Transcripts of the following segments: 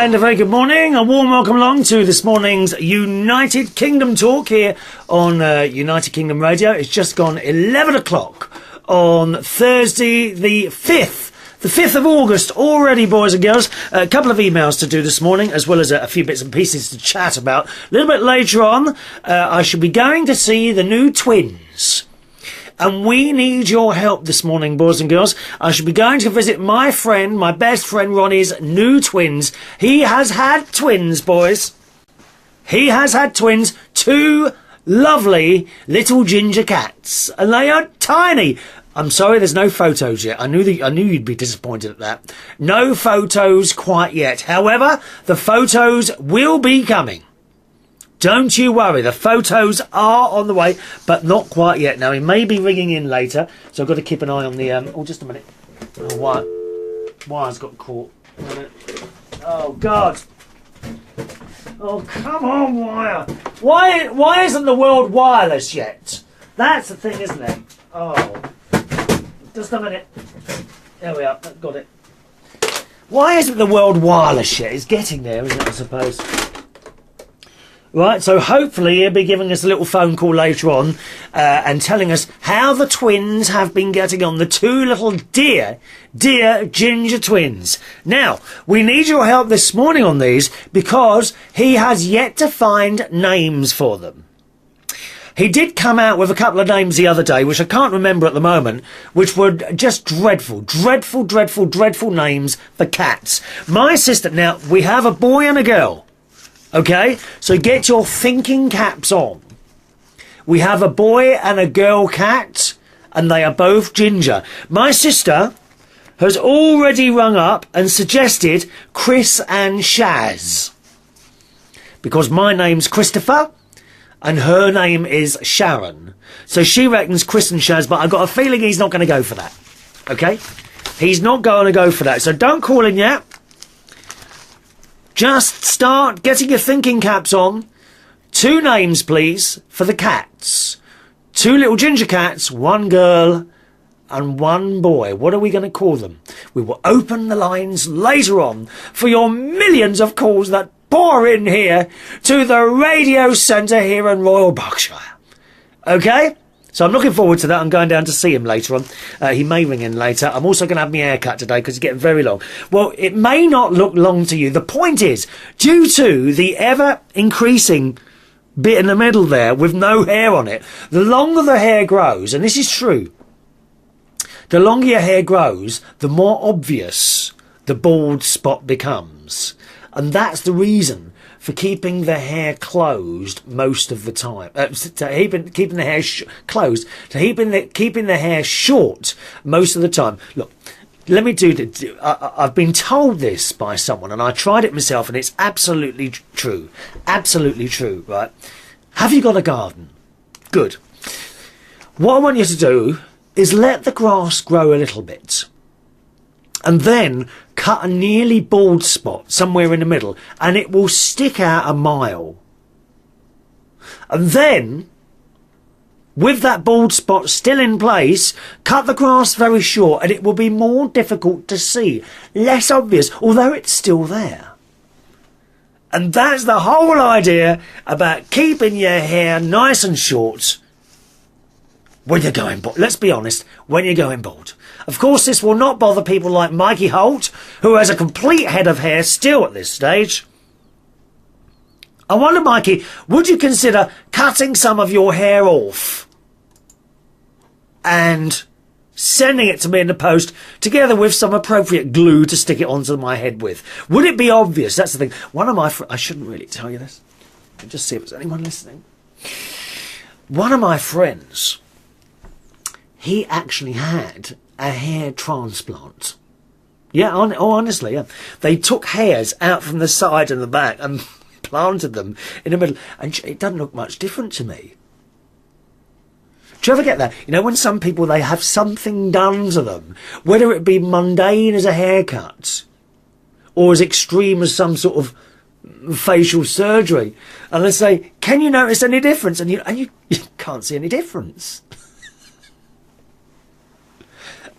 And a very good morning, a warm welcome along to this morning's United Kingdom talk here on United Kingdom Radio. It's just gone 11 o'clock on Thursday the 5th. The 5th of August already, boys and girls. A couple of emails to do this morning, as well as a few bits and pieces to chat about. A little bit later on, I shall be going to see the new twins. And we need your help this morning, boys and girls. I shall be going to visit my friend, my best friend Ronnie's new twins. He has had twins, boys. He has had twins, two lovely little ginger cats. And they are tiny. I'm sorry, there's no photos yet. I knew you'd be disappointed at that. No photos quite yet. However, the photos will be coming. Don't you worry, the photos are on the way, but not quite yet. Now, he may be ringing in later, so I've got to keep an eye on the... Oh, just a minute. Oh, wire's got caught. Oh, God. Oh, come on, wire. Why isn't the world wireless yet? That's the thing, isn't it? Oh, just a minute. There we are, got it. Why isn't the world wireless yet? It's getting there, isn't it, I suppose? Right, so hopefully he'll be giving us a little phone call later on and telling us how the twins have been getting on. The two little dear ginger twins. Now, we need your help this morning on these because he has yet to find names for them. He did come out with a couple of names the other day, which I can't remember at the moment, which were just dreadful names for cats. My sister, now, we have a boy and a girl. Okay, so get your thinking caps on. We have a boy and a girl cat, and they are both ginger. My sister has already rung up and suggested Chris and Shaz. Because my name's Christopher, and her name is Sharon. So she reckons Chris and Shaz, but I've got a feeling he's not going to go for that. Okay? He's not going to go for that. So don't call in yet. Just start getting your thinking caps on. Two names, please, for the cats. Two little ginger cats, one girl and one boy. What are we going to call them? We will open the lines later on for your millions of calls that pour in here to the radio centre here in Royal Berkshire. Okay? So I'm looking forward to that. I'm going down to see him later on. He may ring in later. I'm also going to have my hair cut today because it's getting very long. Well, it may not look long to you. The point is, due to the ever-increasing bit in the middle there with no hair on it, the longer the hair grows, and this is true, the longer your hair grows, the more obvious the bald spot becomes. And that's the reason for keeping the hair closed most of the time. Keeping the hair closed. Keeping the hair short most of the time. Look, let me do this. I've been told this by someone, and I tried it myself, and it's absolutely true. Absolutely true, right? Have you got a garden? Good. What I want you to do is let the grass grow a little bit. And then cut a nearly bald spot somewhere in the middle, and it will stick out a mile. And then, with that bald spot still in place, cut the grass very short, and it will be more difficult to see. Less obvious, although it's still there. And that's the whole idea about keeping your hair nice and short when you're going bald. Let's be honest, when you're going bald. Of course, this will not bother people like Mikey Holt, who has a complete head of hair still at this stage. I wonder, Mikey, would you consider cutting some of your hair off and sending it to me in the post together with some appropriate glue to stick it onto my head with? Would it be obvious? That's the thing. One of my I shouldn't really tell you this. I'll just see if there's anyone listening. One of my friends, he actually had a hair transplant. Yeah, honestly, yeah. They took hairs out from the side and the back and planted them in the middle, and it doesn't look much different to me. Do you ever get that? You know, when some people, they have something done to them, whether it be mundane as a haircut or as extreme as some sort of facial surgery, and they say, can you notice any difference? And you can't see any difference.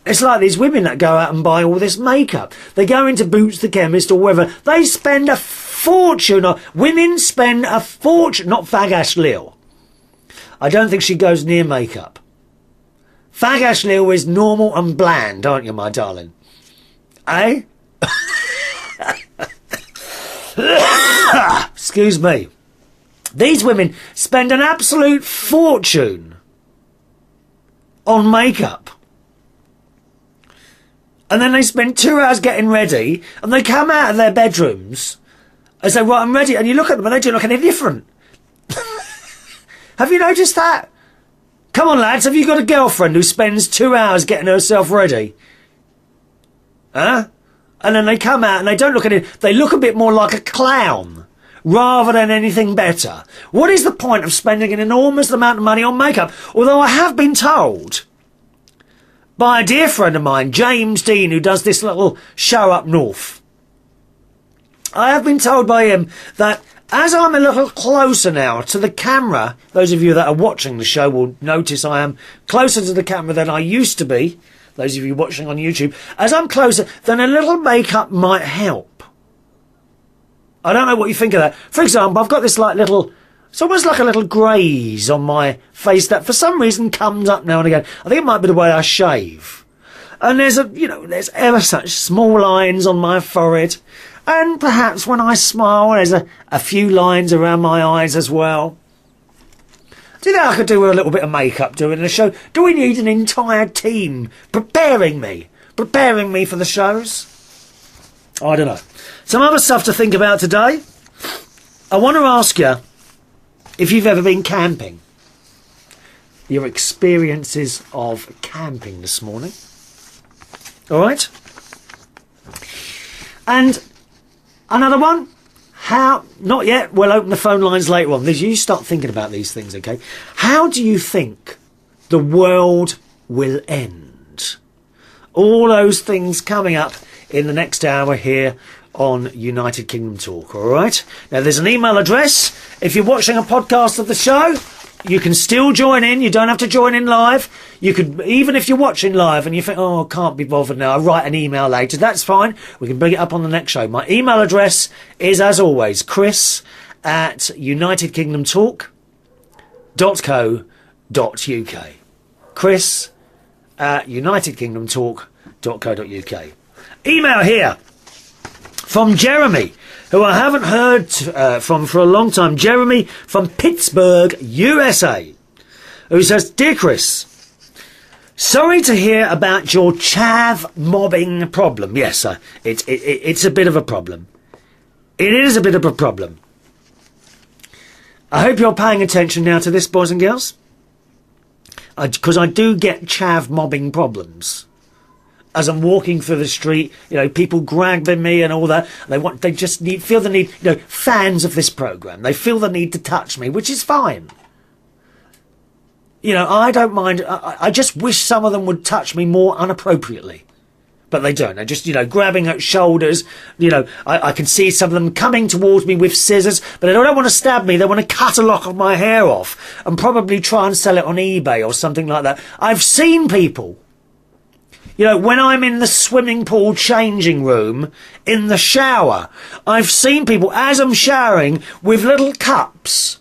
It's like these women that go out and buy all this makeup. They go into Boots the Chemist or wherever. They spend a fortune. Women spend a fortune. Not Fag Ash Lil. I don't think she goes near makeup. Fag Ash Lil is normal and bland, aren't you, my darling? Eh? Excuse me. These women spend an absolute fortune on makeup. And then they spend 2 hours getting ready, and they come out of their bedrooms and say, right, I'm ready. And you look at them and they don't look any different. Have you noticed that? Come on, lads, have you got a girlfriend who spends 2 hours getting herself ready? Huh? And then they come out and they don't look at it. They look a bit more like a clown rather than anything better. What is the point of spending an enormous amount of money on makeup? Although I have been told by a dear friend of mine, James Dean, who does this little show up north. I have been told by him that as I'm a little closer now to the camera, those of you that are watching the show will notice I am closer to the camera than I used to be. Those of you watching on YouTube, as I'm closer, then a little makeup might help. I don't know what you think of that. For example, I've got this like little, it's almost like a little graze on my face that for some reason comes up now and again. I think it might be the way I shave. And there's there's ever such small lines on my forehead. And perhaps when I smile, there's a few lines around my eyes as well. Do you think I could do with a little bit of makeup doing the show? Do we need an entire team preparing me for the shows? I don't know. Some other stuff to think about today. I want to ask you if you've ever been camping. Your experiences of camping this morning. All right? And another one. How, not yet, we'll open the phone lines later on. You start thinking about these things, okay? How do you think the world will end? All those things coming up in the next hour here on United Kingdom Talk, all right? Now, there's an email address. If you're watching a podcast of the show, you can still join in. You don't have to join in live. You could, even if you're watching live and you think, oh, I can't be bothered now, I'll write an email later. That's fine. We can bring it up on the next show. My email address is, as always, chris@unitedkingdomtalk.co.uk. chris@unitedkingdomtalk.co.uk. Email here from Jeremy, who I haven't heard from for a long time. Jeremy from Pittsburgh, USA, who says, Dear Chris, sorry to hear about your chav mobbing problem. Yes, it's a bit of a problem. It is a bit of a problem. I hope you're paying attention now to this, boys and girls, because I do get chav mobbing problems. As I'm walking through the street, people grabbing me and all that. They just feel the need, fans of this programme. They feel the need to touch me, which is fine. I don't mind. I just wish some of them would touch me more unappropriately. But they don't. They're just, grabbing at shoulders. I can see some of them coming towards me with scissors, but they don't want to stab me. They want to cut a lock of my hair off and probably try and sell it on eBay or something like that. I've seen people, when I'm in the swimming pool changing room, in the shower, I've seen people, as I'm showering, with little cups.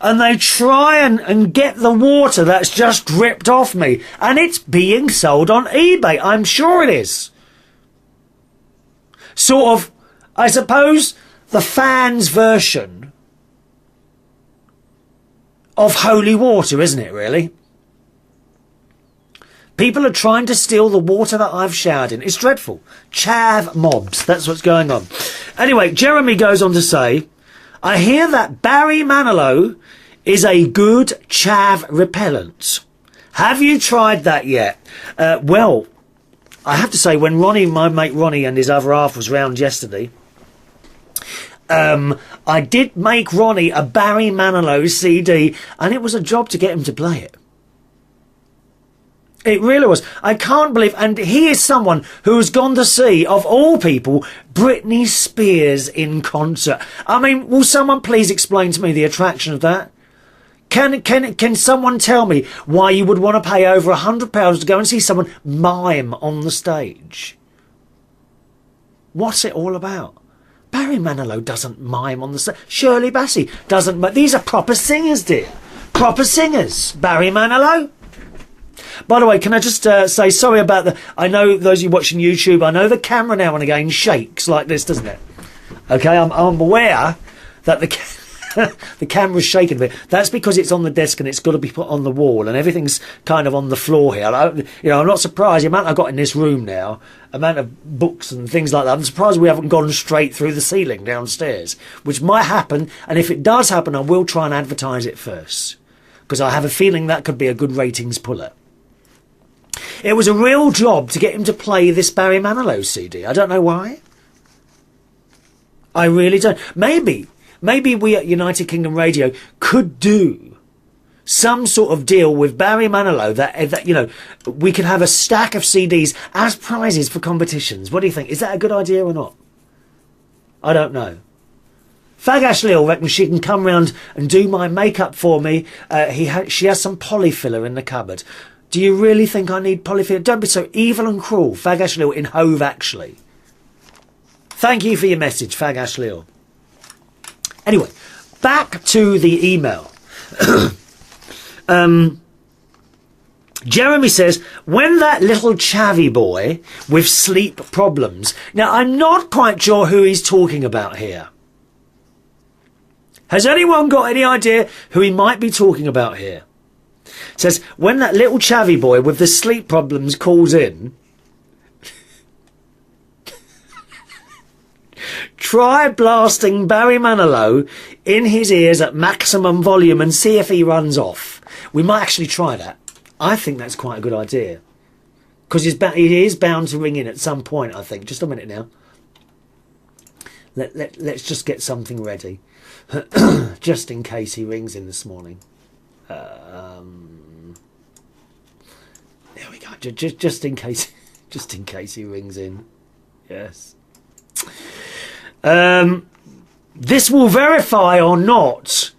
And they try and get the water that's just dripped off me. And it's being sold on eBay. I'm sure it is. Sort of, I suppose, the fans' version of holy water, isn't it, really? People are trying to steal the water that I've showered in. It's dreadful. Chav mobs. That's what's going on. Anyway, Jeremy goes on to say, I hear that Barry Manilow is a good chav repellent. Have you tried that yet? Well, I have to say, when Ronnie, my mate Ronnie and his other half was round yesterday, I did make Ronnie a Barry Manilow CD, and it was a job to get him to play it. It really was. I can't believe, and he is someone who has gone to see, of all people, Britney Spears in concert. I mean, will someone please explain to me the attraction of that? Can someone tell me why you would want to pay over £100 to go and see someone mime on the stage? What's it all about? Barry Manilow doesn't mime on the stage. Shirley Bassey doesn't. These are proper singers, dear. Proper singers. Barry Manilow. By the way, can I just say sorry about the... I know those of you watching YouTube, I know the camera now and again shakes like this, doesn't it? Okay, I'm aware that the camera's shaking a bit. That's because it's on the desk and it's got to be put on the wall and everything's kind of on the floor here. I'm not surprised. The amount I've got in this room now, amount of books and things like that, I'm surprised we haven't gone straight through the ceiling downstairs, which might happen. And if it does happen, I will try and advertise it first, because I have a feeling that could be a good ratings puller. It was a real job to get him to play this Barry Manilow CD. I don't know why. I really don't. Maybe we at United Kingdom Radio could do some sort of deal with Barry Manilow that we could have a stack of CDs as prizes for competitions. What do you think? Is that a good idea or not? I don't know. Fag Ashley reckons she can come round and do my makeup for me. She has some polyfiller in the cupboard. Do you really think I need polyfiller? Don't be so evil and cruel. Fag Ashley in Hove, actually. Thank you for your message, Fag Ashley. Anyway, back to the email. Jeremy says, when that little chavvy boy with sleep problems... Now, I'm not quite sure who he's talking about here. Has anyone got any idea who he might be talking about here? Says, when that little chavvy boy with the sleep problems calls in, try blasting Barry Manilow in his ears at maximum volume and see if he runs off. We might actually try that. I think that's quite a good idea. Because he is bound to ring in at some point, I think. Just a minute now. Let's just get something ready. Just in case he rings in this morning. There we go. Just in case he rings in. Yes. This will verify or not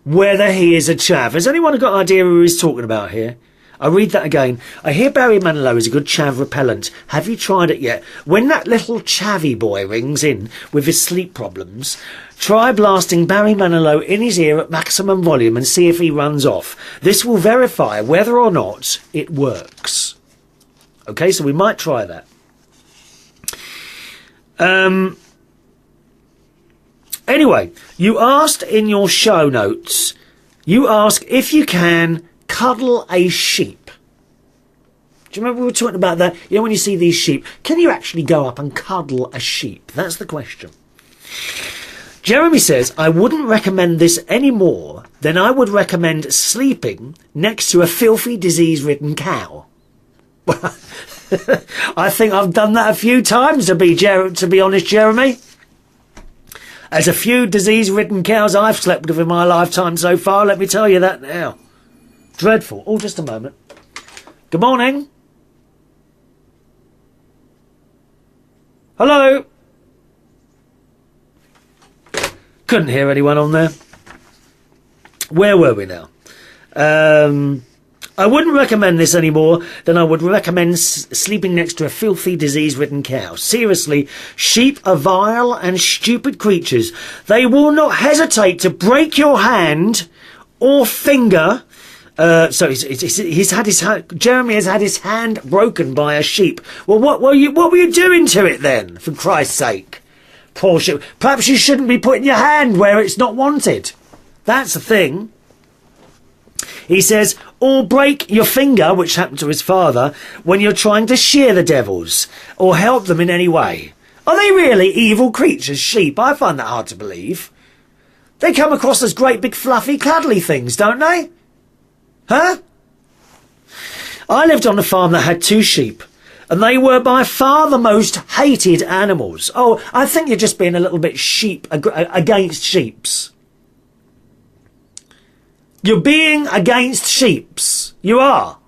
whether he is a chav. Has anyone got an idea who he's talking about here? I'll read that again. I hear Barry Manilow is a good chav repellent. Have you tried it yet? When that little chavvy boy rings in with his sleep problems, try blasting Barry Manilow in his ear at maximum volume and see if he runs off. This will verify whether or not it works. Okay, so we might try that. Anyway, you asked in your show notes, you ask if you can cuddle a sheep. Do you remember we were talking about that? You know, when you see these sheep, can you actually go up and cuddle a sheep? That's the question. Jeremy says, I wouldn't recommend this any more than I would recommend sleeping next to a filthy, disease-ridden cow. I think I've done that a few times, to be honest, Jeremy. There's a few disease-ridden cows I've slept with in my lifetime so far, let me tell you that now. Dreadful. Oh, just a moment. Good morning. Hello. Couldn't hear anyone on there. Where were we now? I wouldn't recommend this any more than I would recommend sleeping next to a filthy, disease-ridden cow. Seriously, sheep are vile and stupid creatures. They will not hesitate to break your hand or finger. Jeremy has had his hand broken by a sheep. Well, what were you doing to it then, for Christ's sake? Poor sheep. Perhaps you shouldn't be putting your hand where it's not wanted. That's the thing. He says, or break your finger, which happened to his father, when you're trying to shear the devils, or help them in any way. Are they really evil creatures, sheep? I find that hard to believe. They come across as great big fluffy cuddly things, don't they? Huh? I lived on a farm that had 2 sheep, and they were by far the most hated animals. Oh, I think you're just being a little bit sheep against sheeps. You're being against sheeps. You are.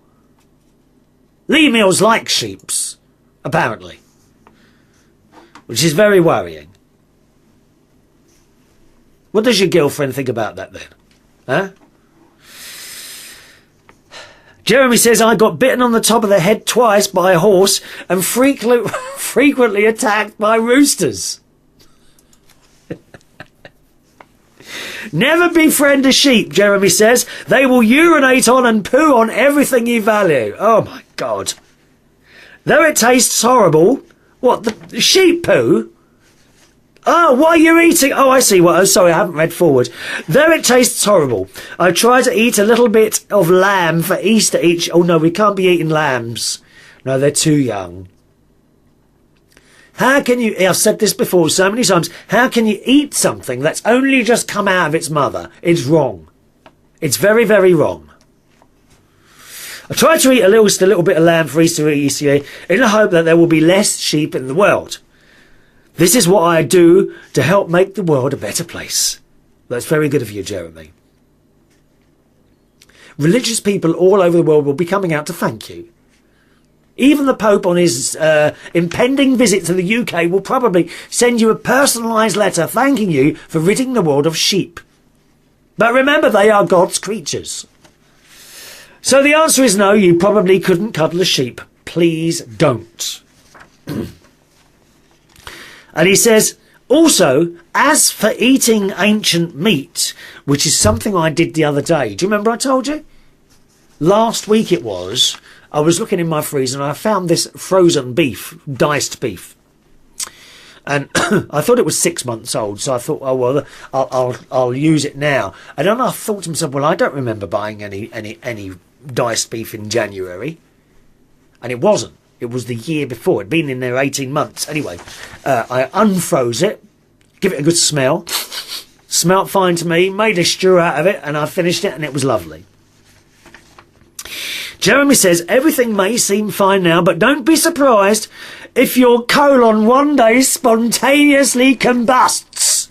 Lee Mills likes sheeps, apparently. Which is very worrying. What does your girlfriend think about that then? Huh? Jeremy says, I got bitten on the top of the head twice by a horse and frequently attacked by roosters. Never befriend a sheep, Jeremy says. They will urinate on and poo on everything you value. Oh, my God. Though it tastes horrible. What, the sheep poo? Oh, what are you eating? Oh, I see. What? Oh, sorry, I haven't read forward. Though it tastes horrible, I try to eat a little bit of lamb for Easter each... Oh, no, we can't be eating lambs. No, they're too young. How can you... I've said this before so many times. How can you eat something that's only just come out of its mother? It's wrong. It's very, very wrong. I try to eat a little bit of lamb for Easter each year in the hope that there will be less sheep in the world. This is what I do to help make the world a better place. That's very good of you, Jeremy. Religious people all over the world will be coming out to thank you. Even the Pope on his impending visit to the UK will probably send you a personalised letter thanking you for ridding the world of sheep. But remember, they are God's creatures. So the answer is no, you probably couldn't cuddle a sheep. Please don't. And he says, also, as for eating ancient meat, which is something I did the other day. Do you remember I told you? Last week it was. I was looking in my freezer and I found this frozen beef, diced beef. And I thought it was 6 months old, so I thought, oh, well, I'll use it now. And then I thought to myself, well, I don't remember buying any diced beef in January. And it wasn't. It was the year before. It'd been in there 18 months. Anyway, I unfroze it, give it a good smell. Smelt fine to me, made a stew out of it, and I finished it, and it was lovely. Jeremy says, everything may seem fine now, but don't be surprised if your colon one day spontaneously combusts.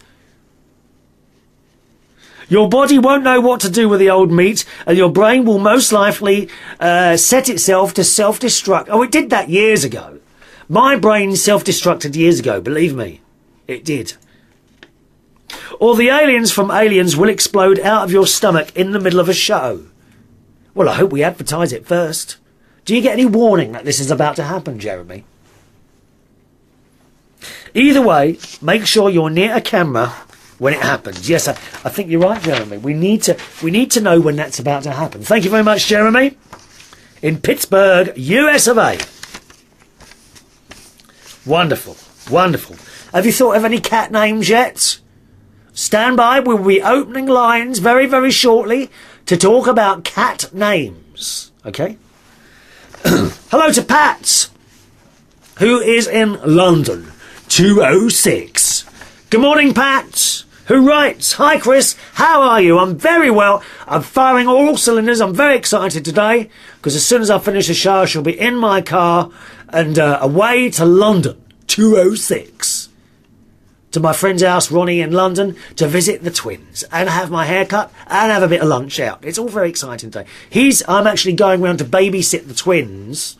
Your body won't know what to do with the old meat, and your brain will most likely set itself to self-destruct. Oh, it did that years ago. My brain self-destructed years ago, believe me. It did. Or the aliens from Aliens will explode out of your stomach in the middle of a show. Well, I hope we advertise it first. Do you get any warning that this is about to happen, Jeremy? Either way, make sure you're near a camera when it happens. Yes, I think you're right, Jeremy. We need to know when that's about to happen. Thank you very much, Jeremy. In Pittsburgh, US of A. Wonderful, wonderful. Have you thought of any cat names yet? Stand by, we'll be opening lines very, very shortly to talk about cat names. Okay? Hello to Pat, who is in London, 206. Good morning, Pat, who writes, hi, Chris, how are you? I'm very well. I'm firing all cylinders. I'm very excited today because as soon as I finish the show, I shall be in my car and away to London, 206. To my friend's house, Ronnie, in London, to visit the twins and have my hair cut and have a bit of lunch out. It's all very exciting today. I'm actually going round to babysit the twins,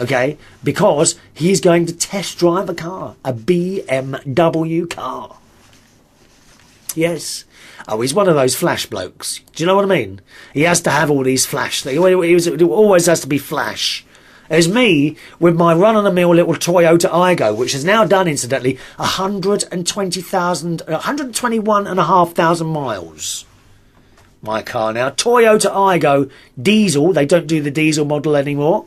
okay, because he's going to test drive a car, a BMW car. Yes. Oh, he's one of those flash blokes. Do you know what I mean? He has to have all these flash things. It always has to be flash. There's me with my run-of-the-mill little Toyota Aygo, which has now done, incidentally, 121,500 miles. My car now. Toyota Aygo diesel. They don't do the diesel model anymore.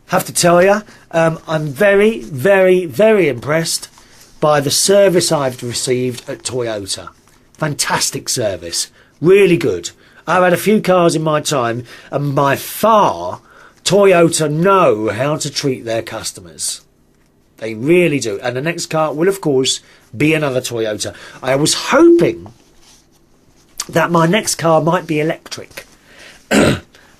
Have to tell you, I'm very, very, very impressed by the service I've received at Toyota. Fantastic service. Really good. I've had a few cars in my time, and by far, Toyota know how to treat their customers. They really do. And the next car will, of course, be another Toyota. I was hoping that my next car might be electric.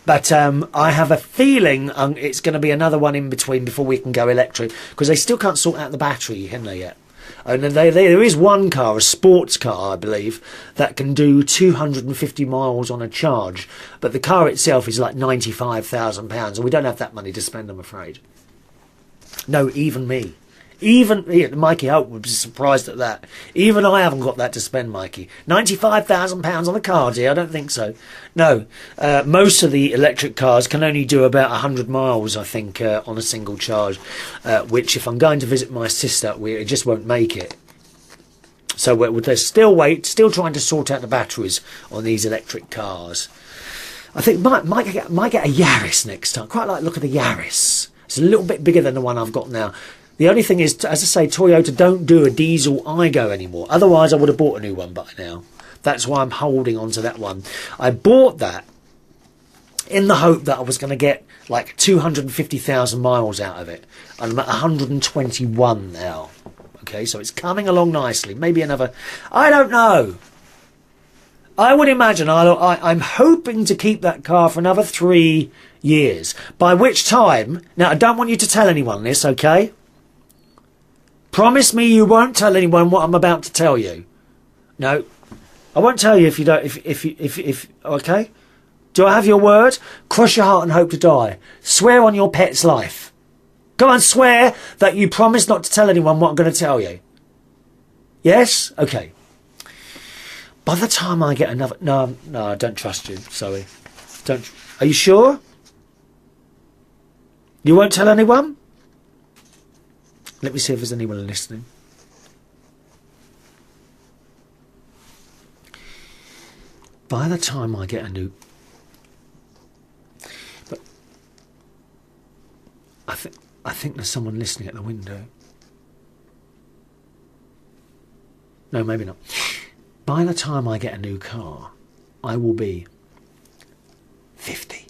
But I have a feeling it's going to be another one in between before we can go electric, because they still can't sort out the battery, can they, yet? And there is one car, a sports car, I believe, that can do 250 miles on a charge. But the car itself is like £95,000, and we don't have that money to spend, I'm afraid. No, even me. Even Mikey Hope would be surprised at that. Even I haven't got that to spend, Mikey. £95,000 on a car, dear? I don't think so. No, most of the electric cars can only do about 100 miles, I think, on a single charge, which if I'm going to visit my sister, it just won't make it. So they're still trying to sort out the batteries on these electric cars. I think might get a Yaris next time. Quite like the look of the Yaris. It's a little bit bigger than the one I've got now. The only thing is, as I say, Toyota don't do a diesel iGo anymore. Otherwise, I would have bought a new one by now. That's why I'm holding on to that one. I bought that in the hope that I was going to get like 250,000 miles out of it. I'm at 121 now. Okay, so it's coming along nicely. Maybe another... I don't know. I would imagine I'm hoping to keep that car for another 3 years. By which time... Now, I don't want you to tell anyone this, okay? Promise me you won't tell anyone what I'm about to tell you. No. I won't tell you if you don't... If okay? Do I have your word? Cross your heart and hope to die. Swear on your pet's life. Go and swear that you promise not to tell anyone what I'm going to tell you. Yes? Okay. By the time I get another... No, I don't trust you. Sorry. Don't... Are you sure? You won't tell anyone? Let me see if there's anyone listening. By the time I get a new... But I think there's someone listening at the window. No, maybe not. By the time I get a new car, I will be 50.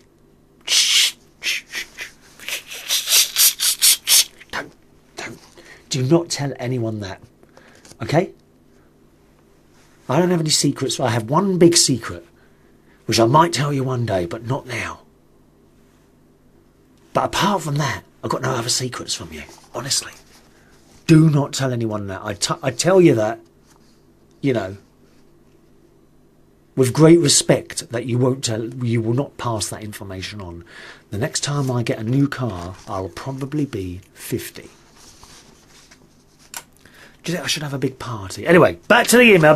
Do not tell anyone that. Okay? I don't have any secrets. I have one big secret, which I might tell you one day, but not now. But apart from that, I've got no other secrets from you. Honestly. Do not tell anyone that. I tell you that, you know, with great respect, that you will not pass that information on. The next time I get a new car, I'll probably be 50. Do you think I should have a big party? Anyway, back to the email.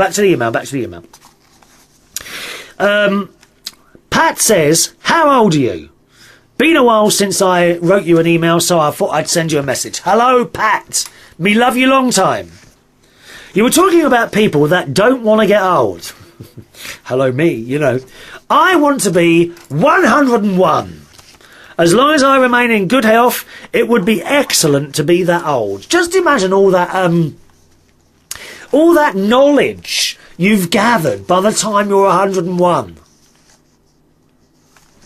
Pat says, how old are you? Been a while since I wrote you an email, so I thought I'd send you a message. Hello, Pat. Me love you long time. You were talking about people that don't want to get old. Hello, me, you know. I want to be 101. As long as I remain in good health, it would be excellent to be that old. Just imagine all that knowledge you've gathered by the time you're 101.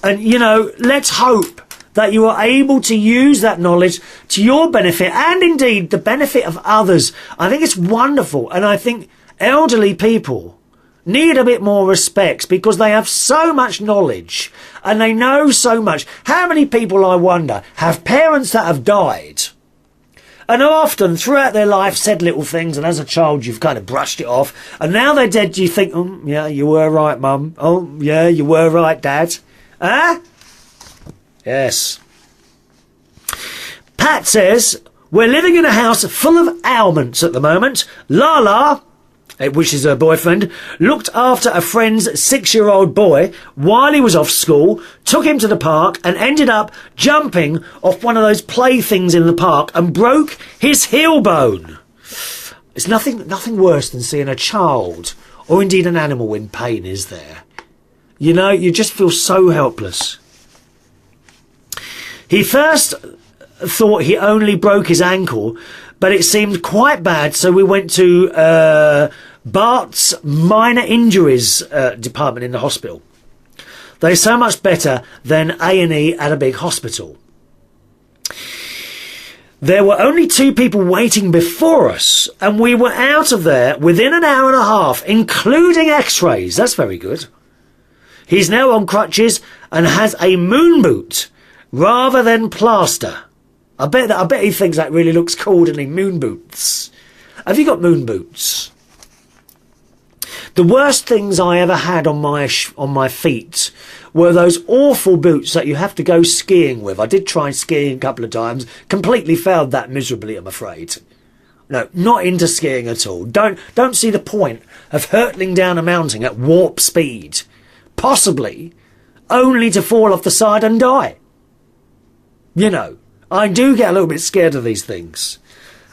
And, you know, let's hope that you are able to use that knowledge to your benefit and indeed the benefit of others. I think it's wonderful. And I think elderly people need a bit more respect because they have so much knowledge and they know so much. How many people, I wonder, have parents that have died and often throughout their life said little things, and as a child you've kind of brushed it off, and now they're dead, you think, oh, yeah, you were right, Mum. Oh, yeah, you were right, Dad. Huh? Yes. Pat says, we're living in a house full of ailments at the moment. Lala, which is her boyfriend, looked after a friend's 6-year-old boy while he was off school, took him to the park and ended up jumping off one of those playthings in the park and broke his heel bone. It's nothing worse than seeing a child or indeed an animal in pain, is there? You know, you just feel so helpless. He first thought he only broke his ankle, but it seemed quite bad, so we went to Bart's minor injuries department in the hospital. They're so much better than A&E at a big hospital. There were only 2 people waiting before us, and we were out of there within an hour and a half, including x-rays. That's very good. He's now on crutches and has a moon boot rather than plaster. I bet he thinks that really looks cool, doesn't he? Moon boots. Have you got moon boots? The worst things I ever had on my feet were those awful boots that you have to go skiing with. I did try skiing a couple of times. Completely failed that miserably, I'm afraid. No, not into skiing at all. Don't see the point of hurtling down a mountain at warp speed, possibly only to fall off the side and die. You know, I do get a little bit scared of these things.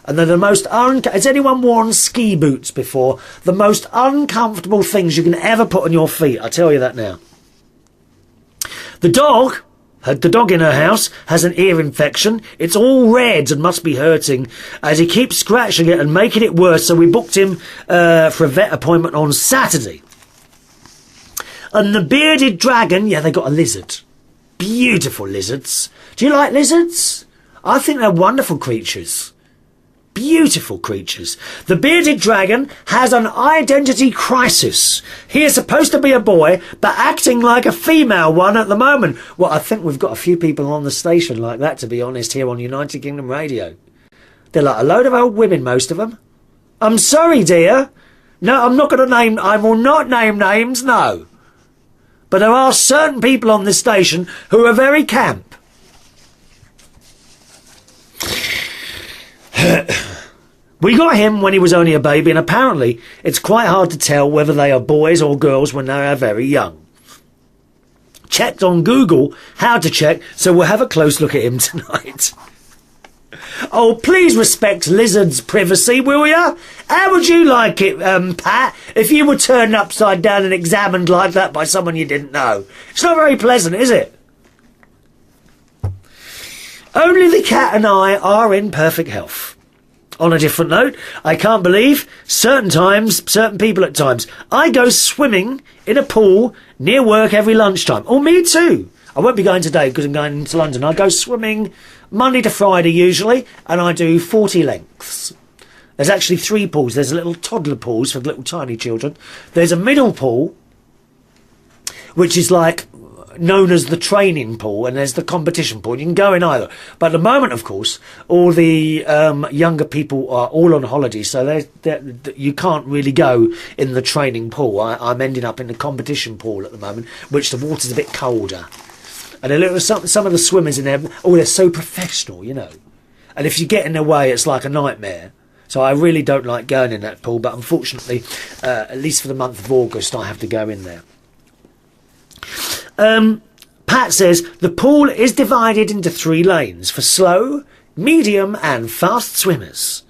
And they're the most has anyone worn ski boots before? The most uncomfortable things you can ever put on your feet, I tell you that now. The dog in her house has an ear infection. It's all red and must be hurting as he keeps scratching it and making it worse, so we booked him for a vet appointment on Saturday. And the bearded dragon, yeah, they got a lizard. Beautiful lizards. Do you like lizards? I think they're wonderful creatures. Beautiful creatures. The bearded dragon has an identity crisis. He is supposed to be a boy, but acting like a female one at the moment. Well, I think we've got a few people on the station like that, to be honest, here on United Kingdom Radio. They're like a load of old women, most of them. I'm sorry, dear. No, I'm not going to name... I will not name names, no. But there are certain people on this station who are very camp. We got him when he was only a baby, and apparently it's quite hard to tell whether they are boys or girls when they are very young. Checked on Google how to check, so we'll have a close look at him tonight. Oh, please respect lizards' privacy, will ya? How would you like it, Pat, if you were turned upside down and examined like that by someone you didn't know? It's not very pleasant, is it? Only the cat and I are in perfect health. On a different note, I can't believe certain people at times. I go swimming in a pool near work every lunchtime. Oh, me too. I won't be going today because I'm going to London. I go swimming Monday to Friday usually, and I do 40 lengths. There's actually 3 pools. There's a little toddler pools for little tiny children. There's a middle pool, which is like known as the training pool, and there's the competition pool. You can go in either. But at the moment, of course, all the younger people are all on holiday, so you can't really go in the training pool. I'm ending up in the competition pool at the moment, which the water's a bit colder. And some of the swimmers in there, they're so professional, you know. And if you get in their way, it's like a nightmare. So I really don't like going in that pool, but unfortunately, at least for the month of August, I have to go in there. Pat says the pool is divided into 3 lanes for slow, medium and fast swimmers.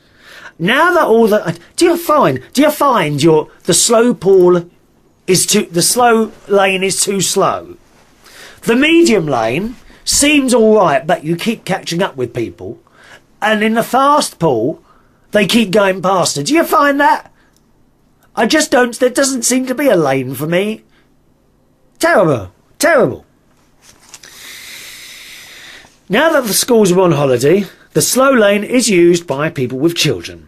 Now that all the... Do you find the slow pool is the slow lane is too slow? The medium lane seems alright, but you keep catching up with people. And in the fast pool, they keep going past it. Do you find that? I just don't... There doesn't seem to be a lane for me. Terrible. Terrible. Now that the schools are on holiday, the slow lane is used by people with children.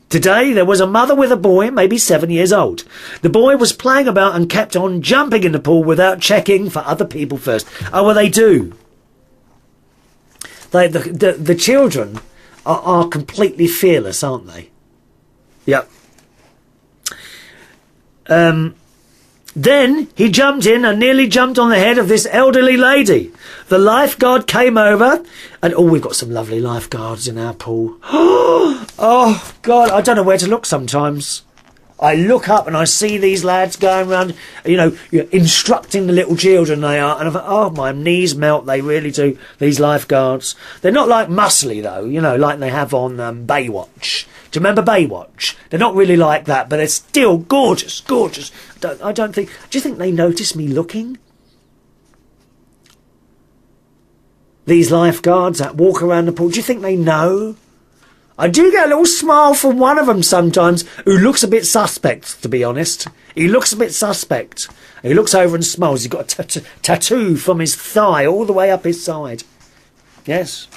Today there was a mother with a boy, maybe 7 years old. The boy was playing about and kept on jumping in the pool without checking for other people first. Oh, well, they do. The children are completely fearless, aren't they? Yep. Then he jumped in and nearly jumped on the head of this elderly lady. The lifeguard came over and... Oh, we've got some lovely lifeguards in our pool. Oh, God, I don't know where to look sometimes. I look up and I see these lads going around, you know, instructing the little children they are. And I thought, oh, my knees melt, they really do, these lifeguards. They're not like muscly, though, you know, like they have on Baywatch. Do you remember Baywatch? They're not really like that, but they're still gorgeous, gorgeous. I don't think... Do you think they notice me looking? These lifeguards that walk around the pool, do you think they know? I do get a little smile from one of them sometimes, who looks a bit suspect, to be honest. He looks a bit suspect. He looks over and smiles. He's got a tattoo from his thigh all the way up his side. Yes.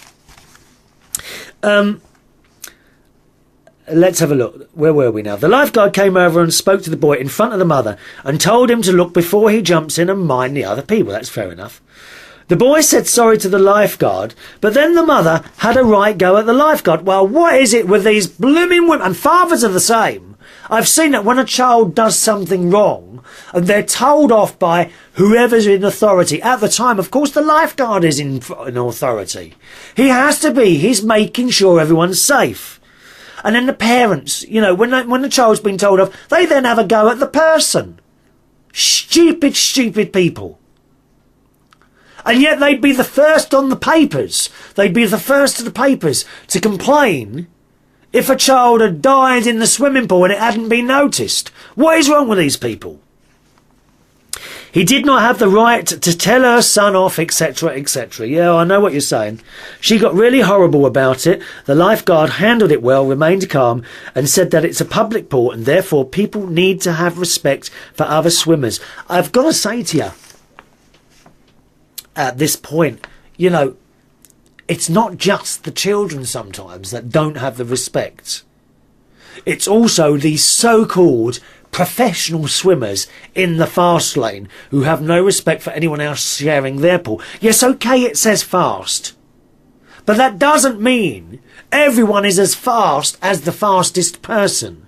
Let's have a look. Where were we now? The lifeguard came over and spoke to the boy in front of the mother and told him to look before he jumps in and mind the other people. That's fair enough. The boy said sorry to the lifeguard, but then the mother had a right go at the lifeguard. Well, what is it with these blooming women? And fathers are the same. I've seen that when a child does something wrong and they're told off by whoever's in authority. At the time, of course, the lifeguard is in authority. He has to be. He's making sure everyone's safe. And then the parents, you know, when the child's been told off, they then have a go at the person. Stupid, stupid people. And yet they'd be the first on the papers. They'd be the first of the papers to complain if a child had died in the swimming pool and it hadn't been noticed. What is wrong with these people? He did not have the right to tell her son off, etc., etc. Yeah, I know what you're saying. She got really horrible about it. The lifeguard handled it well, remained calm, and said that it's a public pool and therefore people need to have respect for other swimmers. I've got to say to you, at this point, you know, it's not just the children sometimes that don't have the respect. It's also these so-called professional swimmers in the fast lane who have no respect for anyone else sharing their pool. Yes, okay, it says fast, but that doesn't mean everyone is as fast as the fastest person.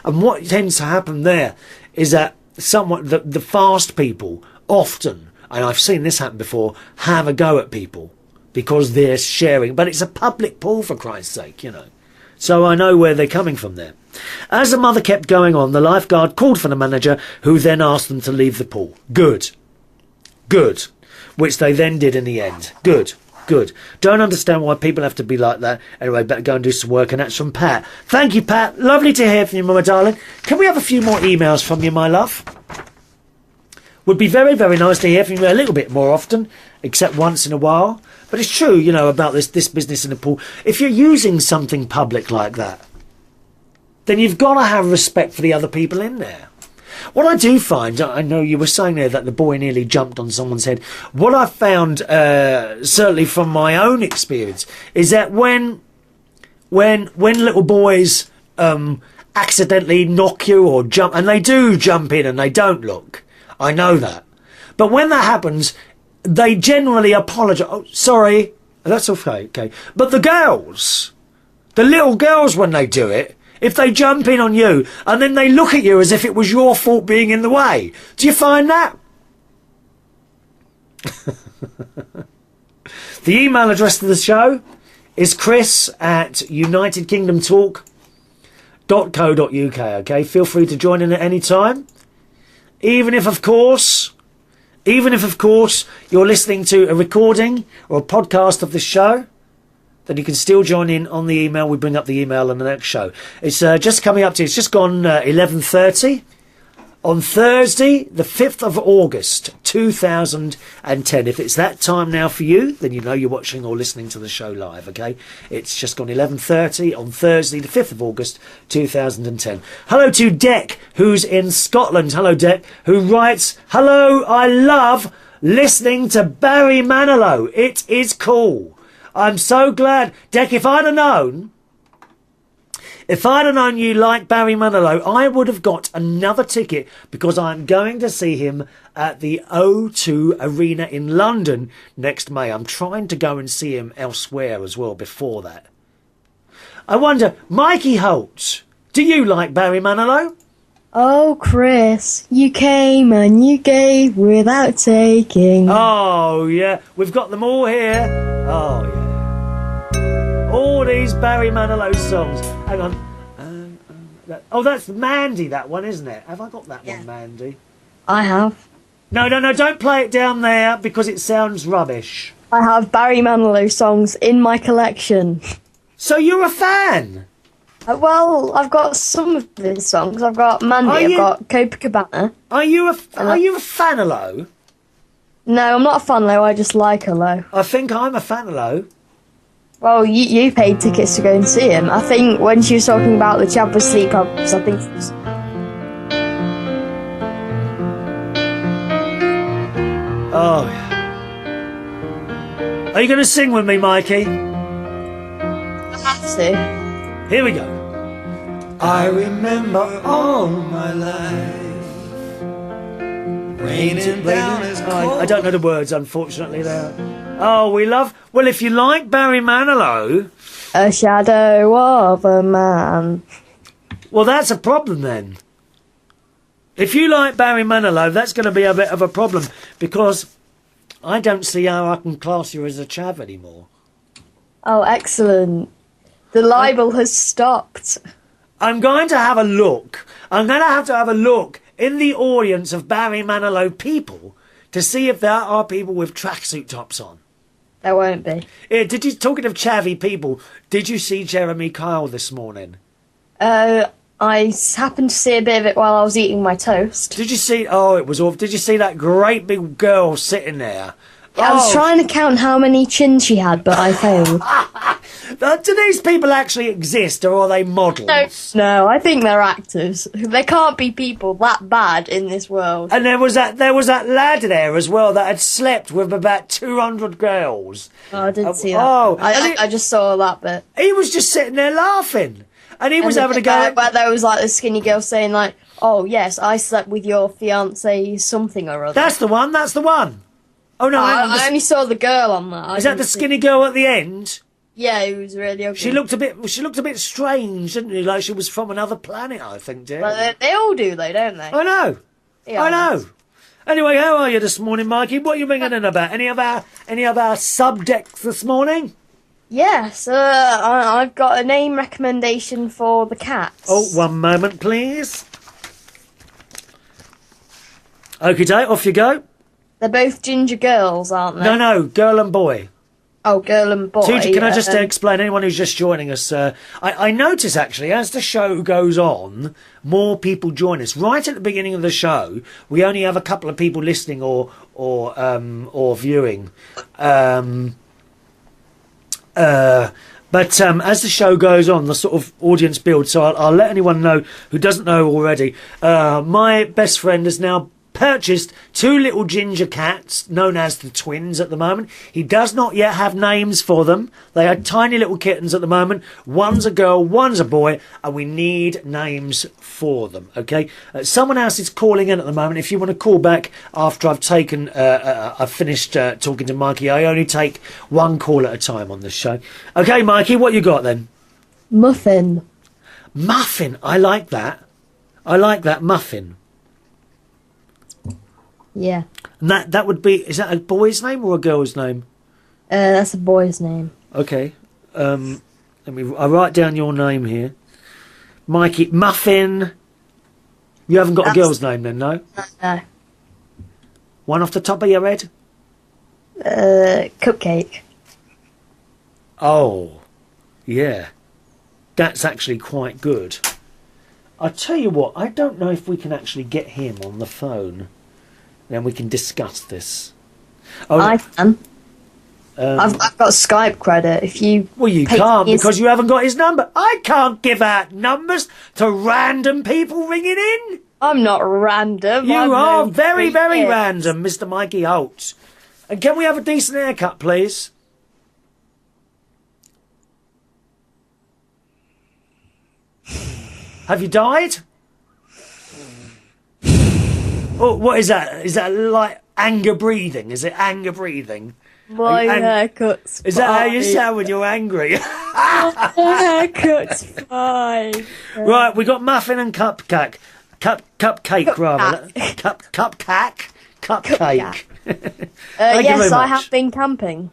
And what tends to happen there is that the fast people often, and I've seen this happen before, have a go at people because they're sharing. But it's a public pool, for Christ's sake, you know. So I know where they're coming from there. As the mother kept going on, the lifeguard called for the manager, who then asked them to leave the pool. Good. Good. Which they then did in the end. Good. Good. Don't understand why people have to be like that. Anyway, better go and do some work. And that's from Pat. Thank you, Pat. Lovely to hear from you, my darling. Can we have a few more emails from you, my love? Would be very, very nice to hear from you a little bit more often, except once in a while. But it's true, you know, about this business in the pool. If you're using something public like that, then you've got to have respect for the other people in there. What I do find, I know you were saying there that the boy nearly jumped on someone's head. What I've found, certainly from my own experience, is that when little boys accidentally knock you or jump, and they do jump in and they don't look, I know that. But when that happens, they generally apologise. Oh, sorry. That's okay. But the girls, the little girls, when they do it, if they jump in on you and then they look at you as if it was your fault being in the way, do you find that? The email address to the show is chris@unitedkingdomtalk.co.uk. Okay, feel free to join in at any time. Even if, of course, you're listening to a recording or a podcast of the show, then you can still join in on the email. We bring up the email on the next show. It's just coming up to, it's just gone 11:30 on Thursday, the 5th of August, 2010. If it's that time now for you, then you know you're watching or listening to the show live, okay? It's just gone 11:30 on Thursday, the 5th of August, 2010. Hello to Deck, who's in Scotland. Hello, Deck, who writes, hello, I love listening to Barry Manilow. It is cool. I'm so glad. Deck, if I'd have known you like Barry Manilow, I would have got another ticket because I'm going to see him at the O2 Arena in London next May. I'm trying to go and see him elsewhere as well before that. I wonder, Mikey Holt, do you like Barry Manilow? Oh, Chris, you came and you gave without taking. Oh, yeah. We've got them all here. Oh, yeah. All these Barry Manilow songs. Hang on. Oh, that's Mandy, that one, isn't it? Have I got that one, Mandy? I have. No, don't play it down there because it sounds rubbish. I have Barry Manilow songs in my collection. So you're a fan? Well, I've got some of his songs. I've got Mandy, I've got Copacabana. Are you a fanalo? No, I'm not a fanlo, I just like a low. I think I'm a fanalo. Well, you paid tickets to go and see him. I think when she was talking about the chap with sleep problems, I think it was... Oh, yeah. Are you going to sing with me, Mikey? I have to. Here we go. I remember all my life raining down as cold. I don't know the words, unfortunately, there. Oh, we love... Well, if you like Barry Manilow... A shadow of a man. Well, that's a problem, then. If you like Barry Manilow, that's going to be a bit of a problem, because I don't see how I can class you as a chav anymore. Oh, excellent. The libel has stopped. I'm going to have a look. I'm going to have a look in the audience of Barry Manilow people to see if there are people with tracksuit tops on. There won't be. Did you, talking of chavvy people, did you see Jeremy Kyle this morning? I happened to see a bit of it while I was eating my toast. Did you see, oh, it was awful. Did you see that great big girl sitting there? I was trying to count how many chins she had, but I failed. Do these people actually exist, or are they models? No, I think they're actors. There can't be people that bad in this world. And there was that lad there as well that had slept with about 200 girls. Oh, I didn't see that. Oh, I just saw that bit. He was just sitting there laughing, and he was having a go. Where there was like the skinny girl saying like, "Oh yes, I slept with your fiance something or other." That's the one. That's the one. Oh no! I only saw the girl on that. Is that the skinny girl at the end? Yeah, it was really ugly. She looked a bit strange, didn't she? Like she was from another planet, I think, dear. Well, they all do, though, don't they? I know. Yeah, I know. Anyway, how are you this morning, Mikey? What are you bringing in about? Any of our subjects this morning? Yes, I've got a name recommendation for the cats. Oh, one moment, please. Okie doke, off you go. They're both ginger girls, aren't they? No, girl and boy. Oh, girl and boy. Can I just explain, anyone who's just joining us, I notice actually, as the show goes on, more people join us. Right at the beginning of the show, we only have a couple of people listening or viewing. But as the show goes on, the sort of audience builds. So I'll let anyone know who doesn't know already. My best friend has now purchased 2 little ginger cats known as the twins at the moment. He does not yet have names for them. They are tiny little kittens at the moment. One's a girl, one's a boy, and we need names for them. Okay, someone else is calling in at the moment. If you want to call back after I've finished talking to Mikey, I only take one call at a time on this show. Okay, Mikey, what you got then? Muffin. Muffin. I like that. Muffin. Yeah. And that would be, is that a boy's name or a girl's name? That's a boy's name. Okay. I'll write down your name here. Mikey, Muffin. You haven't got a girl's name then, no? No. One off the top of your head? Cupcake. Oh, yeah. That's actually quite good. I tell you what, I don't know if we can actually get him on the phone. Then we can discuss this. Oh, I can. I've got Skype credit. If you can't because you haven't got his number. I can't give out numbers to random people ringing in. I'm not random. You are very, very random, Mr. Mikey Holt. And can we have a decent haircut, please? Have you died? Oh, what is that? Is that like anger breathing? Is it anger breathing? My haircut's fine. Is that how you sound when you're angry? My haircut's fine. Right, we got muffin and cupcake. Cupcake, rather. Cupcake. Yes, I have been camping.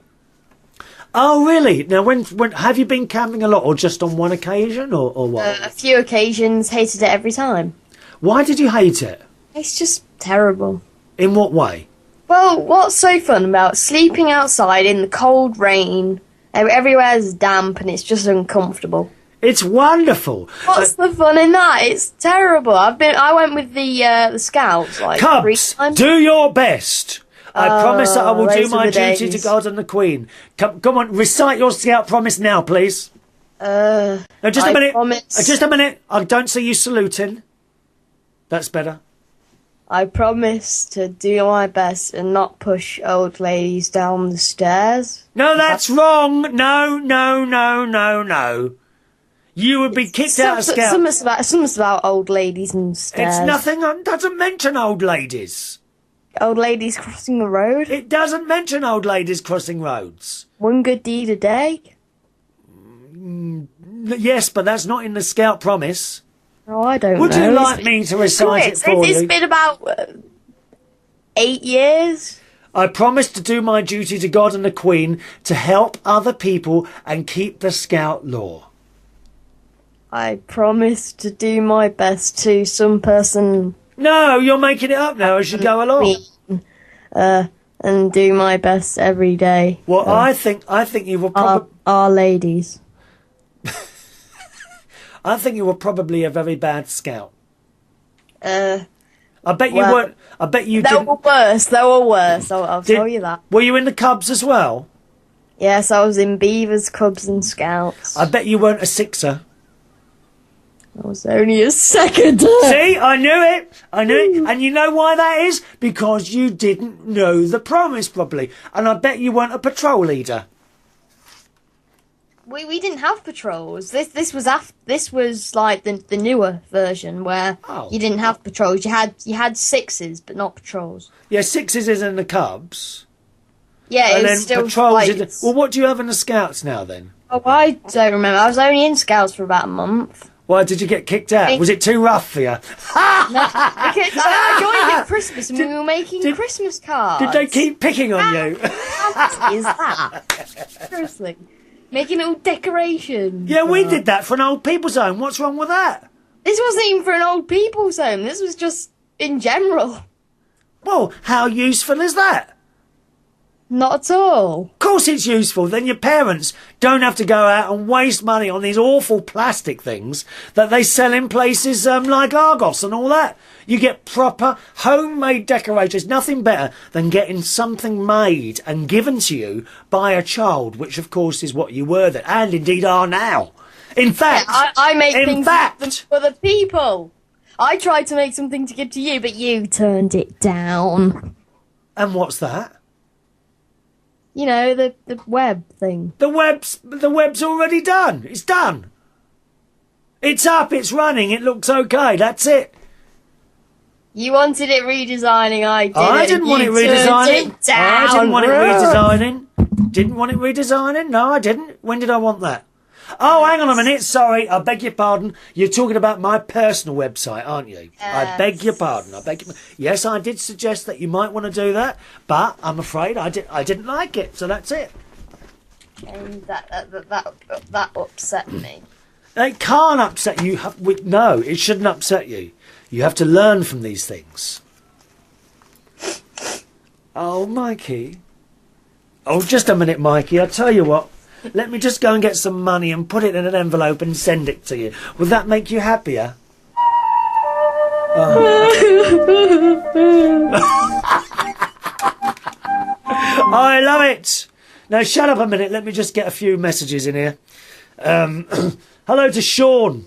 Oh, really? Now, when have you been camping a lot, or just on one occasion, or what? A few occasions, hated it every time. Why did you hate it? It's just terrible. In what way? Well, what's so fun about sleeping outside in the cold rain? Everywhere's damp and it's just uncomfortable. It's wonderful. What's the fun in that? It's terrible. I went with the Scouts like 3 times. Do your best. I promise that I will do my duty to God and the Queen. Come on, recite your Scout promise now, please. No, just a minute. Just a minute. I don't see you saluting. That's better. I promise to do my best and not push old ladies down the stairs. No, that's wrong. No. You would be kicked out of Scout. Something's about old ladies and stairs. It's nothing. It doesn't mention old ladies. Old ladies crossing the road? It doesn't mention old ladies crossing roads. One good deed a day? Yes, but that's not in the Scout promise. Oh, I don't know. Would you like me to recite it for you? It's been about 8 years. I promise to do my duty to God and the Queen to help other people and keep the Scout law. I promised to do my best to some person. No, you're making it up now as you go along. And do my best every day. Well, I think you were probably... Our ladies. I think you were probably a very bad scout. I bet you weren't... I bet you They didn't... were worse. They were worse. I'll tell you that. Were you in the Cubs as well? Yes, I was in Beavers, Cubs and Scouts. I bet you weren't a sixer. I was only a second. See, I knew it. I knew it. And you know why that is? Because you didn't know the promise properly. And I bet you weren't a patrol leader. We didn't have patrols. This was like the newer version where you didn't have patrols. You had sixes, but not patrols. Yeah, sixes is in the Cubs. Yeah, and it's then still patrols. Well, what do you have in the Scouts now then? Oh, I don't remember. I was only in Scouts for about a month. Why did you get kicked out? Was it too rough for you? No, because I joined at Christmas and we were making Christmas cards. Did they keep picking on you? How is that? Seriously. Making little decorations. Yeah, we did that for an old people's home. What's wrong with that? This wasn't even for an old people's home. This was just in general. Well, how useful is that? Not at all. Of course it's useful. Then your parents don't have to go out and waste money on these awful plastic things that they sell in places like Argos and all that. You get proper homemade decorators. Nothing better than getting something made and given to you by a child, which of course is what you were then, and indeed are now. In fact, I make things for the people. I tried to make something to give to you, but you turned it down. And what's that? You know, the web thing. The web's already done. It's done. It's up, it's running, it looks okay, that's it. You wanted it redesigning, I didn't want it redesigning. I didn't want it redesigning. Didn't want it redesigning? No, I didn't. When did I want that? Oh, hang on a minute. Sorry, I beg your pardon. You're talking about my personal website, aren't you? I beg your pardon. Yes, I did suggest that you might want to do that, but I'm afraid I didn't like it, so that's it. And that upset me. It can't upset you. No, it shouldn't upset you. You have to learn from these things. Oh, Mikey. Oh, just a minute, Mikey. I'll tell you what. Let me just go and get some money and put it in an envelope and send it to you. Will that make you happier? Oh. I love it. Now, shut up a minute. Let me just get a few messages in here. Hello to Sean,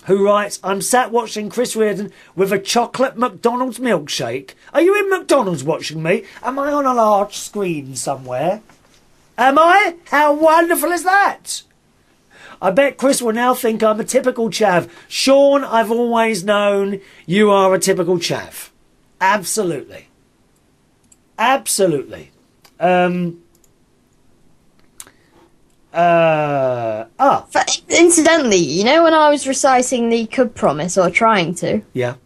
who writes, I'm sat watching Chris Reardon with a chocolate McDonald's milkshake. Are you in McDonald's watching me? Am I on a large screen somewhere? Am I? How wonderful is that? I bet Chris will now think I'm a typical chav. Sean, I've always known you are a typical chav. Absolutely. Absolutely. Incidentally, you know when I was reciting the Cub Promise, or trying to? Yeah.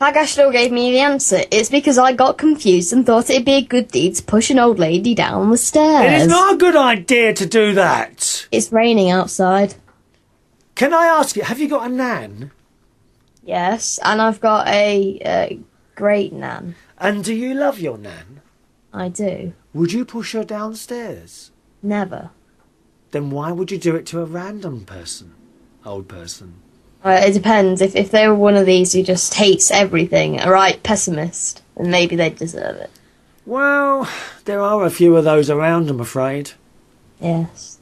Pagash still gave me the answer. It's because I got confused and thought it'd be a good deed to push an old lady down the stairs. It is not a good idea to do that. It's raining outside. Can I ask you, have you got a nan? Yes, and I've got a great nan. And do you love your nan? I do. Would you push her downstairs? Never. Then why would you do it to a random person? Old person. It depends. If they were one of these who just hates everything, a right pessimist, then maybe they'd deserve it. Well, there are a few of those around, I'm afraid. Yes.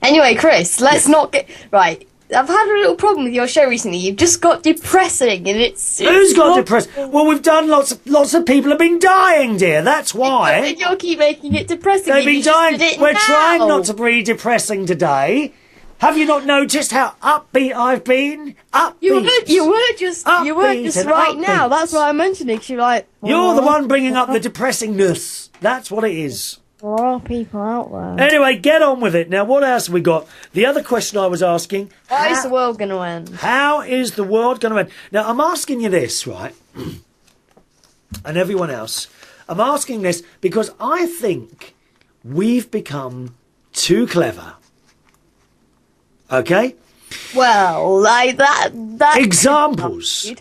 Anyway, Chris, let's not get... Right, I've had a little problem with your show recently. You've just got depressing, and it's... Who's got depressing? Well, we've done lots of people have been dying, dear, that's why. And you'll keep making it depressing. They've been dying. We're trying not to be depressing today. Have you not noticed how upbeat I've been? Upbeat. You were just right upbeat. now. That's why I'm mentioning. You're like, you're the one bringing up the depressingness. That's what it is. There are people out there. Anyway, get on with it. Now, what else have we got? The other question I was asking... How is the world going to end? How is the world going to end? Now, I'm asking you this, right? And everyone else. I'm asking this because I think we've become too clever Okay? Well, like that. Examples.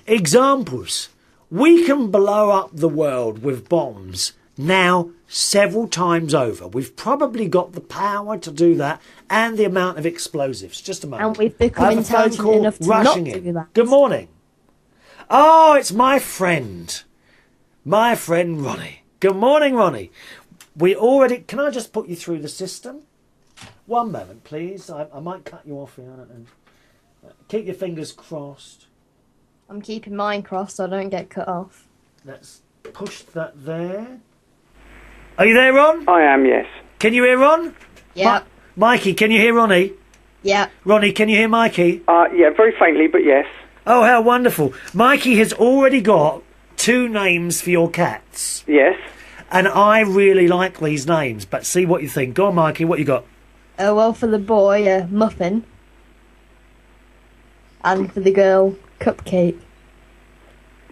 We can blow up the world with bombs now several times over. We've probably got the power to do that and the amount of explosives. Just a moment. And we've become I have a phone intelligent call enough to rushing not in. do that. Good morning. Oh, it's my friend. My friend Ronnie. Good morning, Ronnie. Can I just put you through the system? One moment, please. I might cut you off here. And keep your fingers crossed. I'm keeping mine crossed so I don't get cut off. Let's push that there. Are you there, Ron? I am, yes. Can you hear Ron? Yeah. Mikey, can you hear Ronnie? Yeah. Ronnie, can you hear Mikey? Yeah, very faintly, but yes. Oh, how wonderful. Mikey has already got 2 names for your cats. Yes. And I really like these names, but see what you think. Go on, Mikey, what you got? Well, for the boy, Muffin. And for the girl, Cupcake.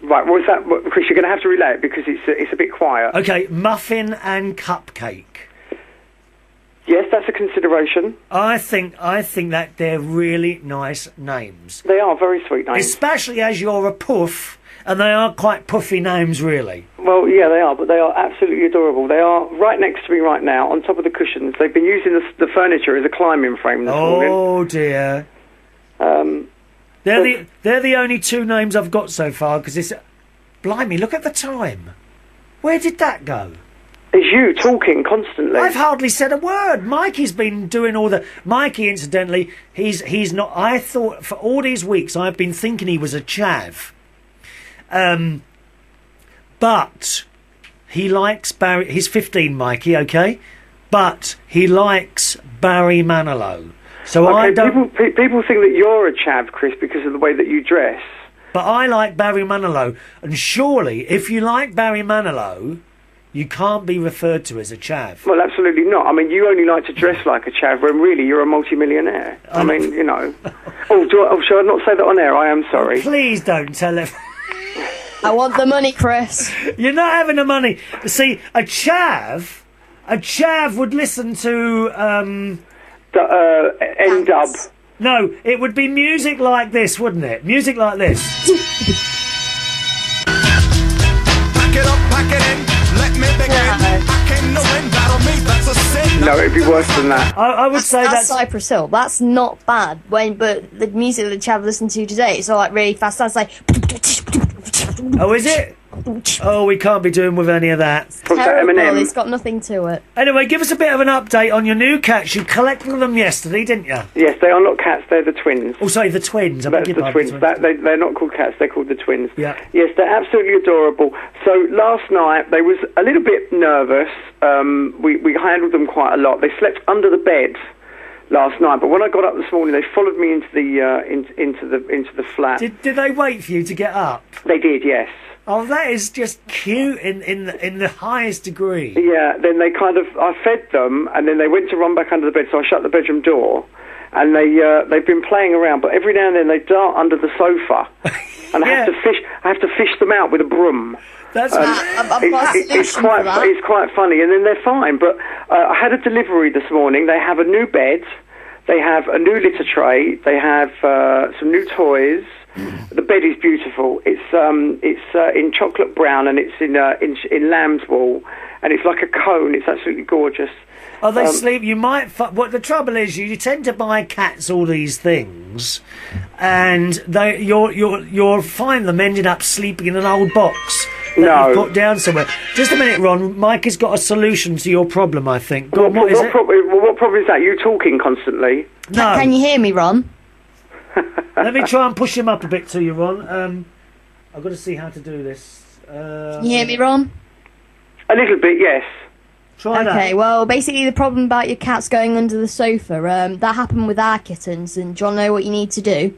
Right, what's that? Chris, you're going to have to relay it because it's a bit quiet. Okay, Muffin and Cupcake. Yes, that's a consideration. I think that they're really nice names. They are very sweet names. Especially as you're a puff, and they are quite puffy names, really. Well, yeah, they are, but they are absolutely adorable. They are right next to me right now, on top of the cushions. They've been using the furniture as a climbing frame this morning. Oh, dear. They're the only 2 names I've got so far, because it's... Blimey, look at the time. Where did that go? It's you talking constantly. I've hardly said a word. Mikey's been doing all the... Mikey, incidentally, he's not... I thought, for all these weeks, I've been thinking he was a chav. But he likes Barry... He's 15, Mikey, okay? But he likes Barry Manilow. So okay, I don't... People think that you're a chav, Chris, because of the way that you dress. But I like Barry Manilow. And surely, if you like Barry Manilow... You can't be referred to as a chav. Well, absolutely not. I mean, you only like to dress like a chav when really you're a multi-millionaire. I mean, you know. Shall I not say that on air? I am sorry. Please don't tell him. I want the money, Chris. You're not having the money. See, a chav would listen to... N-dub. No, it would be music like this, wouldn't it? Music like this. Pack it up, pack it in. Let me begin. I came to win, battle me, that's a sin. No, it'd be worse than that. I would say that's Cypress Hill. That's not bad. But the music that Chav listened to today, it's all like really fast. Sounds like... Oh, is it? Oh, we can't be doing with any of that. Eminem? It's got nothing to it. Anyway, give us a bit of an update on your new cats. You collected them yesterday, didn't you? Yes, they are not cats, they're the twins. Oh, sorry, the twins. That's the twins. They're not called cats, they're called the twins. Yeah. Yes, they're absolutely adorable. So last night, they was a little bit nervous. We handled them quite a lot. They slept under the bed last night, but when I got up this morning, they followed me into the flat. Did they wait for you to get up? They did, yes. Oh, that is just cute in the highest degree. Yeah, then I fed them, and then they went to run back under the bed, so I shut the bedroom door, and they've been playing around, but every now and then they dart under the sofa, and Yeah. I have to fish them out with a broom. That's It's quite funny, and then they're fine. But I had a delivery this morning. They have a new bed, they have a new litter tray, they have some new toys. The bed is beautiful. It's in chocolate brown, and it's in lamb's wool, and it's like a cone. It's absolutely gorgeous. Oh, they sleep. You might. What the trouble is, you tend to buy cats all these things, and you'll find them ending up sleeping in an old box that you've put down somewhere. Just a minute, Ron. Mike has got a solution to your problem, I think. Go on, what problem is that? You talking constantly? No. Can you hear me, Ron? Let me try and push him up a bit to you, Ron. I've got to see how to do this. Can you hear me, Ron? A little bit, yes. Try that. Okay, well, basically the problem about your cats going under the sofa, that happened with our kittens, and do you want to know what you need to do?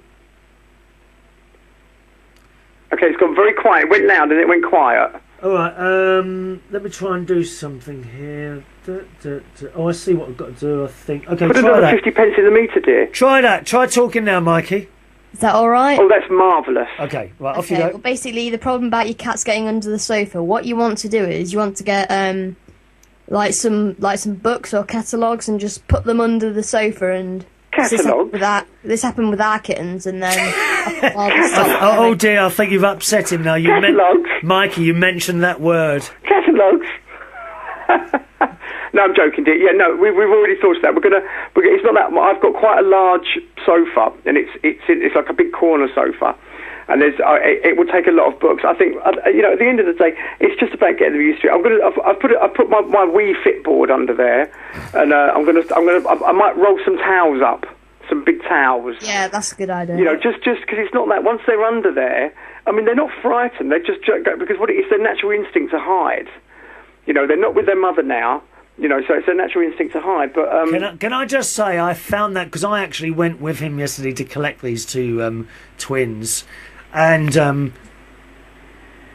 Okay, it's gone very quiet. It went loud and it went quiet. All right, let me try and do something here. Oh, I see what I've got to do, I think. Okay, Put try another that. 50 pence in the meter, dear. Try that. Try talking now, Mikey. Is that all right? Oh, that's marvellous. Okay, right, off Okay, you go. well, basically the problem about your cats getting under the sofa, what you want to do is you want to get like some books or catalogues and just put them under the sofa and catalogues. This happened with our kittens, and then oh dear, I think you've upset him now. Catalogues. Mikey, you mentioned that word. Catalogues. No, I'm joking, dear. Yeah, no, we've already thought of that. It's not that. I've got quite a large sofa, and it's like a big corner sofa, and it will take a lot of books. I think at the end of the day, it's just about getting them used to it. I've put my Wii Fit board under there, and I might roll some towels up, some big towels. Yeah, that's a good idea. Just because it's not that. Once they're under there, I mean, they're not frightened. They just because what it is, their natural instinct to hide. They're not with their mother now. So it's a natural instinct to hide. But can I just say, I found that because I actually went with him yesterday to collect these two twins, and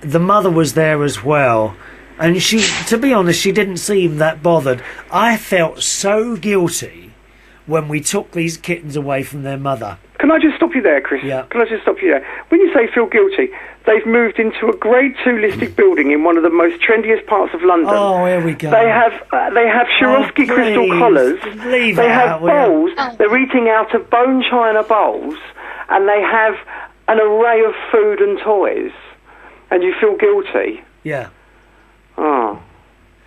the mother was there as well. And she, to be honest, she didn't seem that bothered. I felt so guilty when we took these kittens away from their mother. Can I just stop you there, Chris? Yeah. Can I just stop you there? When you say feel guilty, they've moved into a Grade 2 listed building in one of the most trendiest parts of London. Oh, here we go. They have Swarovski crystal collars. Leave they it have out, will you? bowls. They're eating out of bone china bowls, and they have an array of food and toys. And you feel guilty. Yeah. Oh.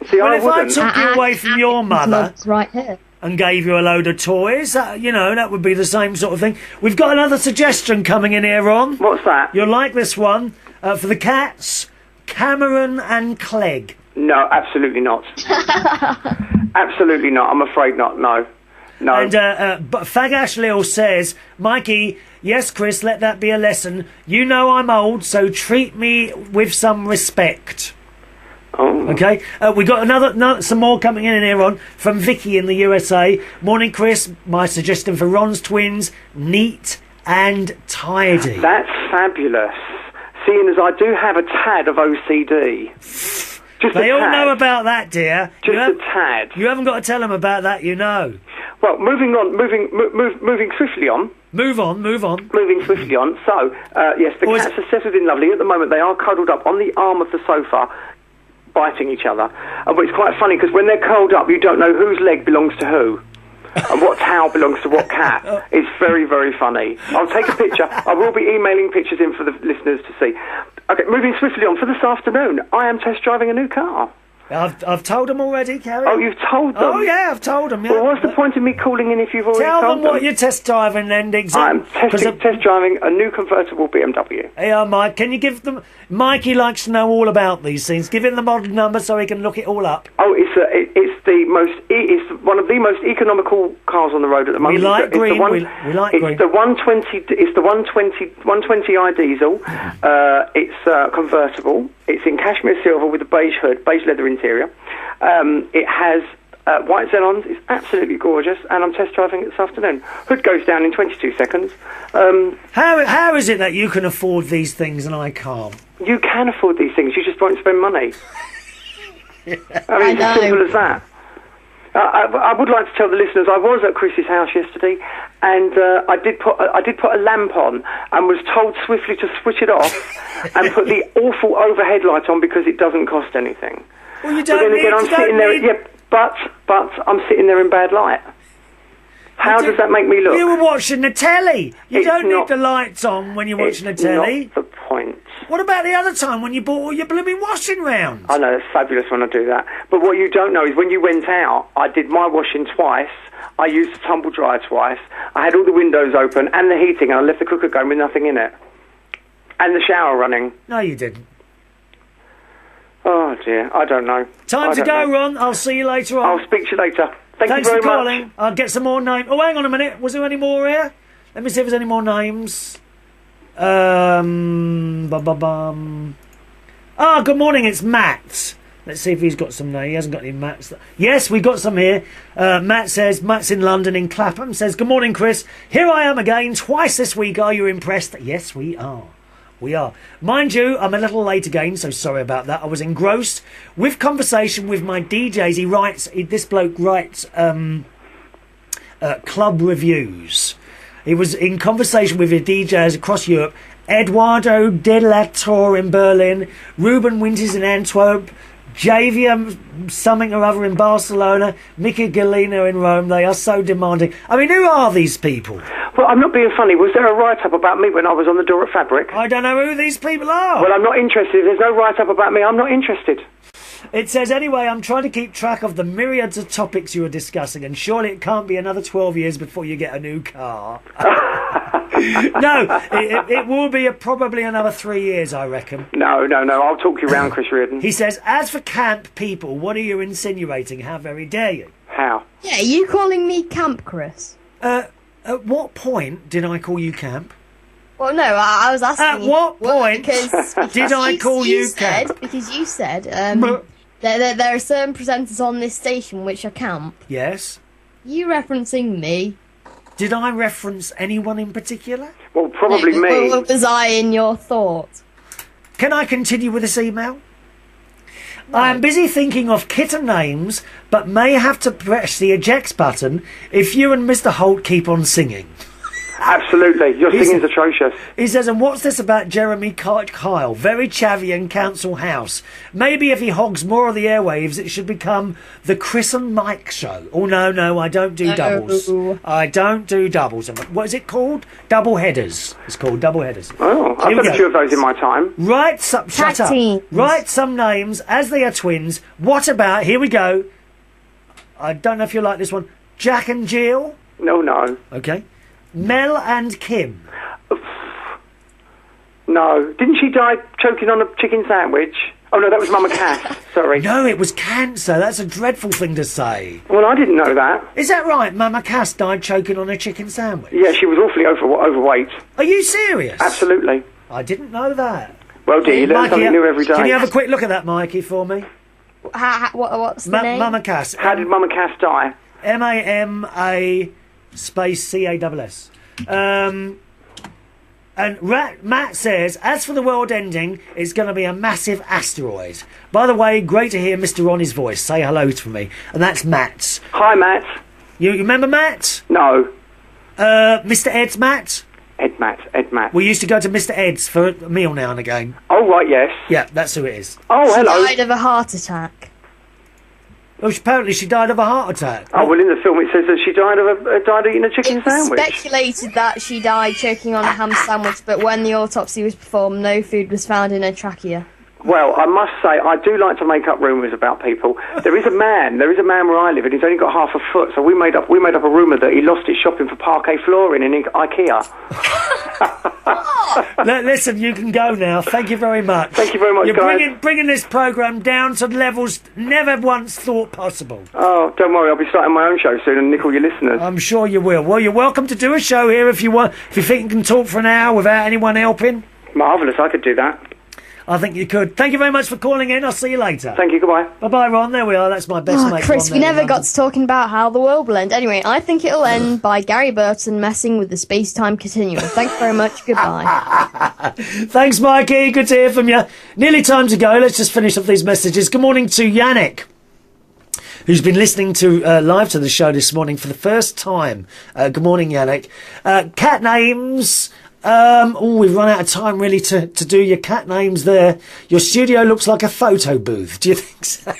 See, Well, I if I wouldn't. took you away from your mother right here. and gave you a load of toys, that would be the same sort of thing. We've got another suggestion coming in here, Ron. What's that? You'll like this one. For the cats, Cameron and Clegg. No, absolutely not. Absolutely not. I'm afraid not. No. And but Fagash Lil says, Mikey, yes, Chris, let that be a lesson. You know I'm old, so treat me with some respect. Oh. Okay, we got some more coming in here, Ron, from Vicky in the USA. Morning, Chris. My suggestion for Ron's twins: neat and tidy. That's fabulous. Seeing as I do have a tad of OCD. They all know about that, dear. Just a tad. You haven't got to tell them about that, Well, moving swiftly on. Move on. Moving swiftly on. So, yes, the cats are settled in lovely. At the moment, they are cuddled up on the arm of the sofa, biting each other. But it's quite funny because when they're curled up, you don't know whose leg belongs to who. And what towel belongs to what cat. It's very, very funny. I'll take a picture. I will be emailing pictures in for the listeners to see. Okay, moving swiftly on. For this afternoon, I am test driving a new car. I've told them already, Carrie. Oh, you've told them? Oh, yeah, I've told them. Yeah. Well, what's the point of me calling in if you've already told them? Tell them what you're test driving then, Diggsy. I'm test driving a new convertible BMW. Yeah, Mike, can you give them... Mikey likes to know all about these things. Give him the model number so he can look it all up. Oh, it's one of the most economical cars on the road at the moment. We like green. We like green. It's the 120i diesel. It's convertible. It's in cashmere silver with a beige hood, beige leather interior. It has white xenons. It's absolutely gorgeous, and I'm test driving it this afternoon. Hood goes down in 22 seconds. How is it that you can afford these things and I can't? You can afford these things. You just won't spend money. I mean, it's as simple as that. I would like to tell the listeners I was at Chris's house yesterday, and I did put a lamp on and was told swiftly to switch it off and put the awful overhead light on because it doesn't cost anything. Well, you don't but I'm sitting there in bad light. How does that make me look? You were watching the telly. You don't not, need the lights on when you're watching the telly. Not the point. What about the other time when you bought all your blooming washing rounds? I know, it's fabulous when I do that. But what you don't know is when you went out, I did my washing twice. I used the tumble dryer twice. I had all the windows open and the heating, and I left the cooker going with nothing in it. And the shower running. No, you didn't. Oh, dear. I don't know. Time to go, Ron. I'll see you later on. I'll speak to you later. Thanks you very for calling. much. I'll get some more names. Oh, hang on a minute. Was there any more here? Let me see if there's any more names. Good morning. It's Matt. Let's see if he's got some names. He hasn't got any Matts. Yes, we got some here. Matt says, Matt's in London, in Clapham, says, good morning, Chris. Here I am again, twice this week. Are you impressed? Yes, we are. We are. Mind you, I'm a little late again, so sorry about that. I was engrossed with conversation with my DJs. This bloke writes club reviews. He was in conversation with the DJs across Europe. Eduardo De La Torre in Berlin, Ruben Winters in Antwerp, Javier something or other in Barcelona, Mickey Galina in Rome. They are so demanding. I mean, who are these people? Well, I'm not being funny. Was there a write-up about me when I was on the door at Fabric? I don't know who these people are. Well, I'm not interested. If there's no write-up about me, I'm not interested. It says, anyway, I'm trying to keep track of the myriads of topics you are discussing, and surely it can't be another 12 years before you get a new car. No, it will be probably another 3 years, I reckon. No. I'll talk you round, Chris Reardon. He says, as for camp people, what are you insinuating? How very dare you? How? Yeah, are you calling me camp, Chris? At what point did I call you camp? Well, no, I was asking. At what point because did I call you camp? Because you said there are certain presenters on this station which are camp. Yes. You referencing me? Did I reference anyone in particular? Well, probably me. What was I in your thought? Can I continue with this email? I am busy thinking of kitten names, but may have to press the eject button if you and Mr. Holt keep on singing. Absolutely. Your singing's atrocious. He says, and what's this about Jeremy Kyle? Very chavvy and Council House. Maybe if he hogs more of the airwaves, it should become the Chris and Mike show. Oh, no, I don't do doubles. I don't do doubles. What is it called? Double headers. It's called double headers. Oh, I've done a few of those in my time. Write some... Shut up. Write some names as they are twins. What about... Here we go. I don't know if you like this one. Jack and Jill? No. Okay. Mel and Kim. No. Didn't she die choking on a chicken sandwich? Oh, no, that was Mama Cass. Sorry. No, it was cancer. That's a dreadful thing to say. Well, I didn't know that. Is that right? Mama Cass died choking on a chicken sandwich? Yeah, she was awfully overweight. Are you serious? Absolutely. I didn't know that. Well, dear, you learn something new every day. Can you have a quick look at that, Mikey, for me? What's the name? Mama Cass. How did Mama Cass die? M-A-M-A... space C-A-S-S. And Matt says, as for the world ending, it's going to be a massive asteroid. By the way, great to hear Mr. Ronnie's voice. Say hello to me. And that's Matt's. Hi, Matt. You remember Matt? No. Mr. Ed's Matt? Ed Matt. We used to go to Mr. Ed's for a meal now and again. Oh, right, yes. Yeah, that's who it is. Oh, hello. She died of a heart attack. Oh, apparently she died of a heart attack. Oh, well, in the film it says that she died eating a chicken sandwich. Speculated that she died choking on a ham sandwich, but when the autopsy was performed, no food was found in her trachea. Well, I must say, I do like to make up rumours about people. There is a man where I live, and he's only got half a foot, so we made up a rumour that he lost his shopping for parquet flooring in IKEA. Listen, you can go now. Thank you very much. Thank you very much, You're guys. bringing this programme down to levels never once thought possible. Oh, don't worry, I'll be starting my own show soon and nickle your listeners. I'm sure you will. Well, you're welcome to do a show here if you want. If you think you can talk for an hour without anyone helping. Marvellous, I could do that. I think you could. Thank you very much for calling in. I'll see you later. Thank you, goodbye. Bye-bye, Ron. There we are. That's my best mate. Chris, Ron, we never there. got to talking about how the world will end. Anyway, I think it'll end by Gary Burton messing with the space-time continuum. Thanks very much. Goodbye. Thanks, Mikey. Good to hear from you. Nearly time to go. Let's just finish off these messages. Good morning to Yannick, who's been listening to live to the show this morning for the first time. Good morning, Yannick. Cat names. We've run out of time really to do your cat names there. Your studio looks like a photo booth. Do you think so?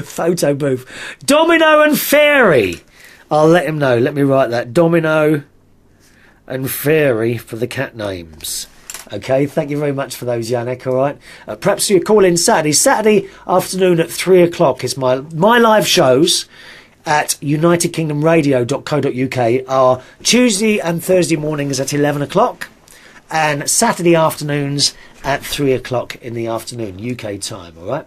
Photo booth. Domino and Fairy. I'll let him know. Let me write that. Domino and Fairy for the cat names. Okay, thank you very much for those, Yannick, all right? Perhaps you call in Saturday. Saturday afternoon at 3 o'clock is my live shows at unitedkingdomradio.co.uk are Tuesday and Thursday mornings at 11 o'clock and Saturday afternoons at 3 o'clock in the afternoon, UK time, all right?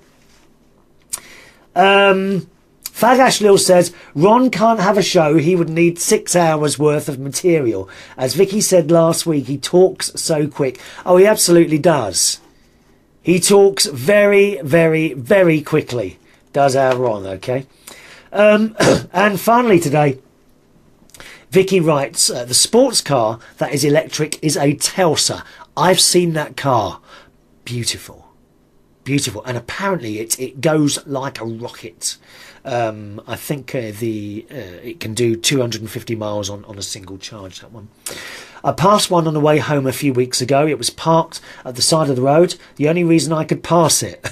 Fag Ashley says, Ron can't have a show, he would need 6 hours worth of material. As Vicky said last week, he talks so quick. Oh, he absolutely does. He talks very, very, very quickly, does our Ron, okay? And finally today, Vicky writes, the sports car that is electric is a Telsa. I've seen that car. Beautiful. Beautiful. And apparently it goes like a rocket. I think it can do 250 miles on a single charge, that one. I passed one on the way home a few weeks ago. It was parked at the side of the road. The only reason I could pass it.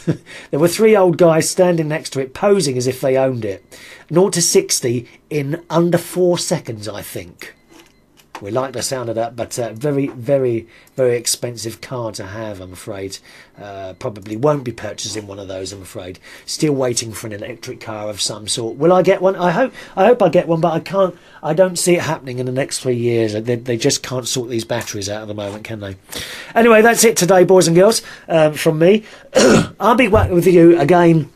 There were 3 old guys standing next to it, posing as if they owned it. 0 to 60 in under 4 seconds, I think. We like the sound of that, but very, very, very expensive car to have, I'm afraid. Probably won't be purchasing one of those, I'm afraid. Still waiting for an electric car of some sort. Will I get one? I hope I get one, but I don't see it happening in the next 3 years. They just can't sort these batteries out at the moment, can they? Anyway, that's it today, boys and girls, from me. I'll be back with you again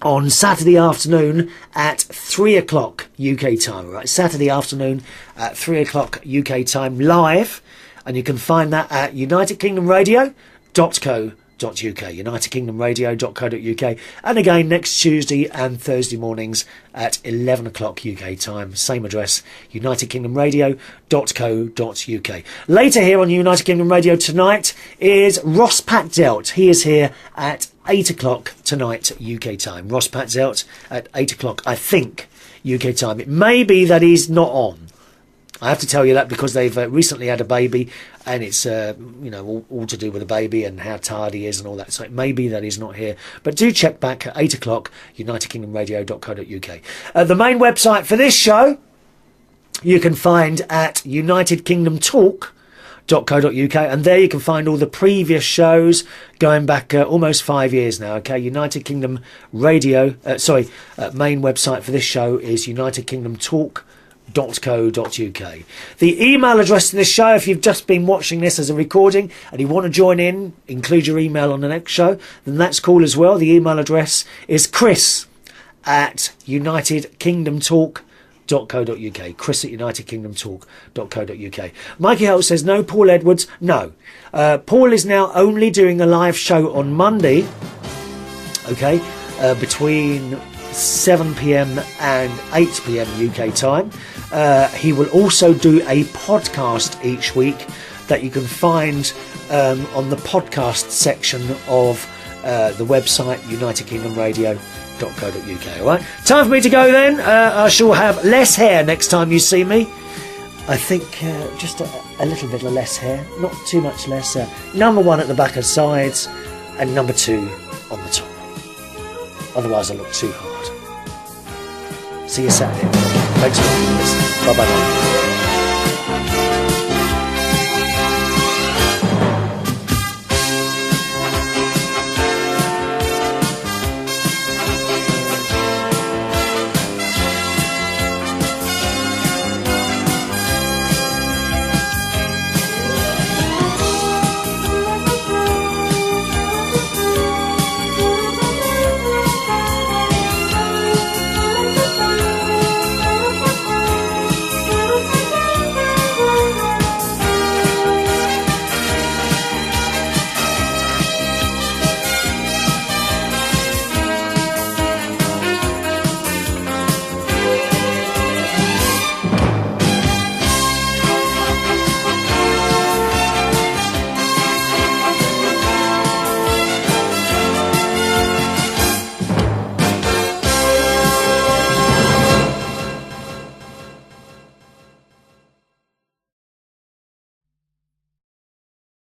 on Saturday afternoon at 3 o'clock UK time. Right, Saturday afternoon at 3 o'clock UK time live, and you can find that at unitedkingdomradio.co.uk, unitedkingdomradio.co.uk, and again next Tuesday and Thursday mornings at 11 o'clock UK time, same address, unitedkingdomradio.co.uk. Later here on United Kingdom Radio tonight is Ross Packdelt. He is here at 8 o'clock tonight UK time. Ross Patzelt at 8 o'clock, I think, UK time. It may be that he's not on. I have to tell you that because they've recently had a baby, and it's all to do with the baby and how tired he is and all that. So it may be that he's not here. But do check back at 8 o'clock, unitedkingdomradio.co.uk. The main website for this show you can find at unitedkingdomtalk.co.uk, and there you can find all the previous shows going back almost 5 years now. Okay, United Kingdom Radio, main website for this show is unitedkingdomtalk.co.uk. The email address to this show, if you've just been watching this as a recording and you want to join in, include your email on the next show, then that's cool as well. The email address is chris@unitedkingdomtalk.co.uk, Chris at unitedkingdomtalk.co.uk. Mikey Holt says no Paul Edwards. No, Paul is now only doing a live show on Monday, okay, between 7 p.m. and 8 p.m. UK time. He will also do a podcast each week that you can find on the podcast section of the website unitedkingdomradio.co.uk. Alright, time for me to go then. I shall have less hair next time you see me. I think just a little bit of less hair, not too much less. Number 1 at the back and sides, and number 2 on the top. Otherwise I look too hard. See you Saturday. Thanks for listening. Bye bye.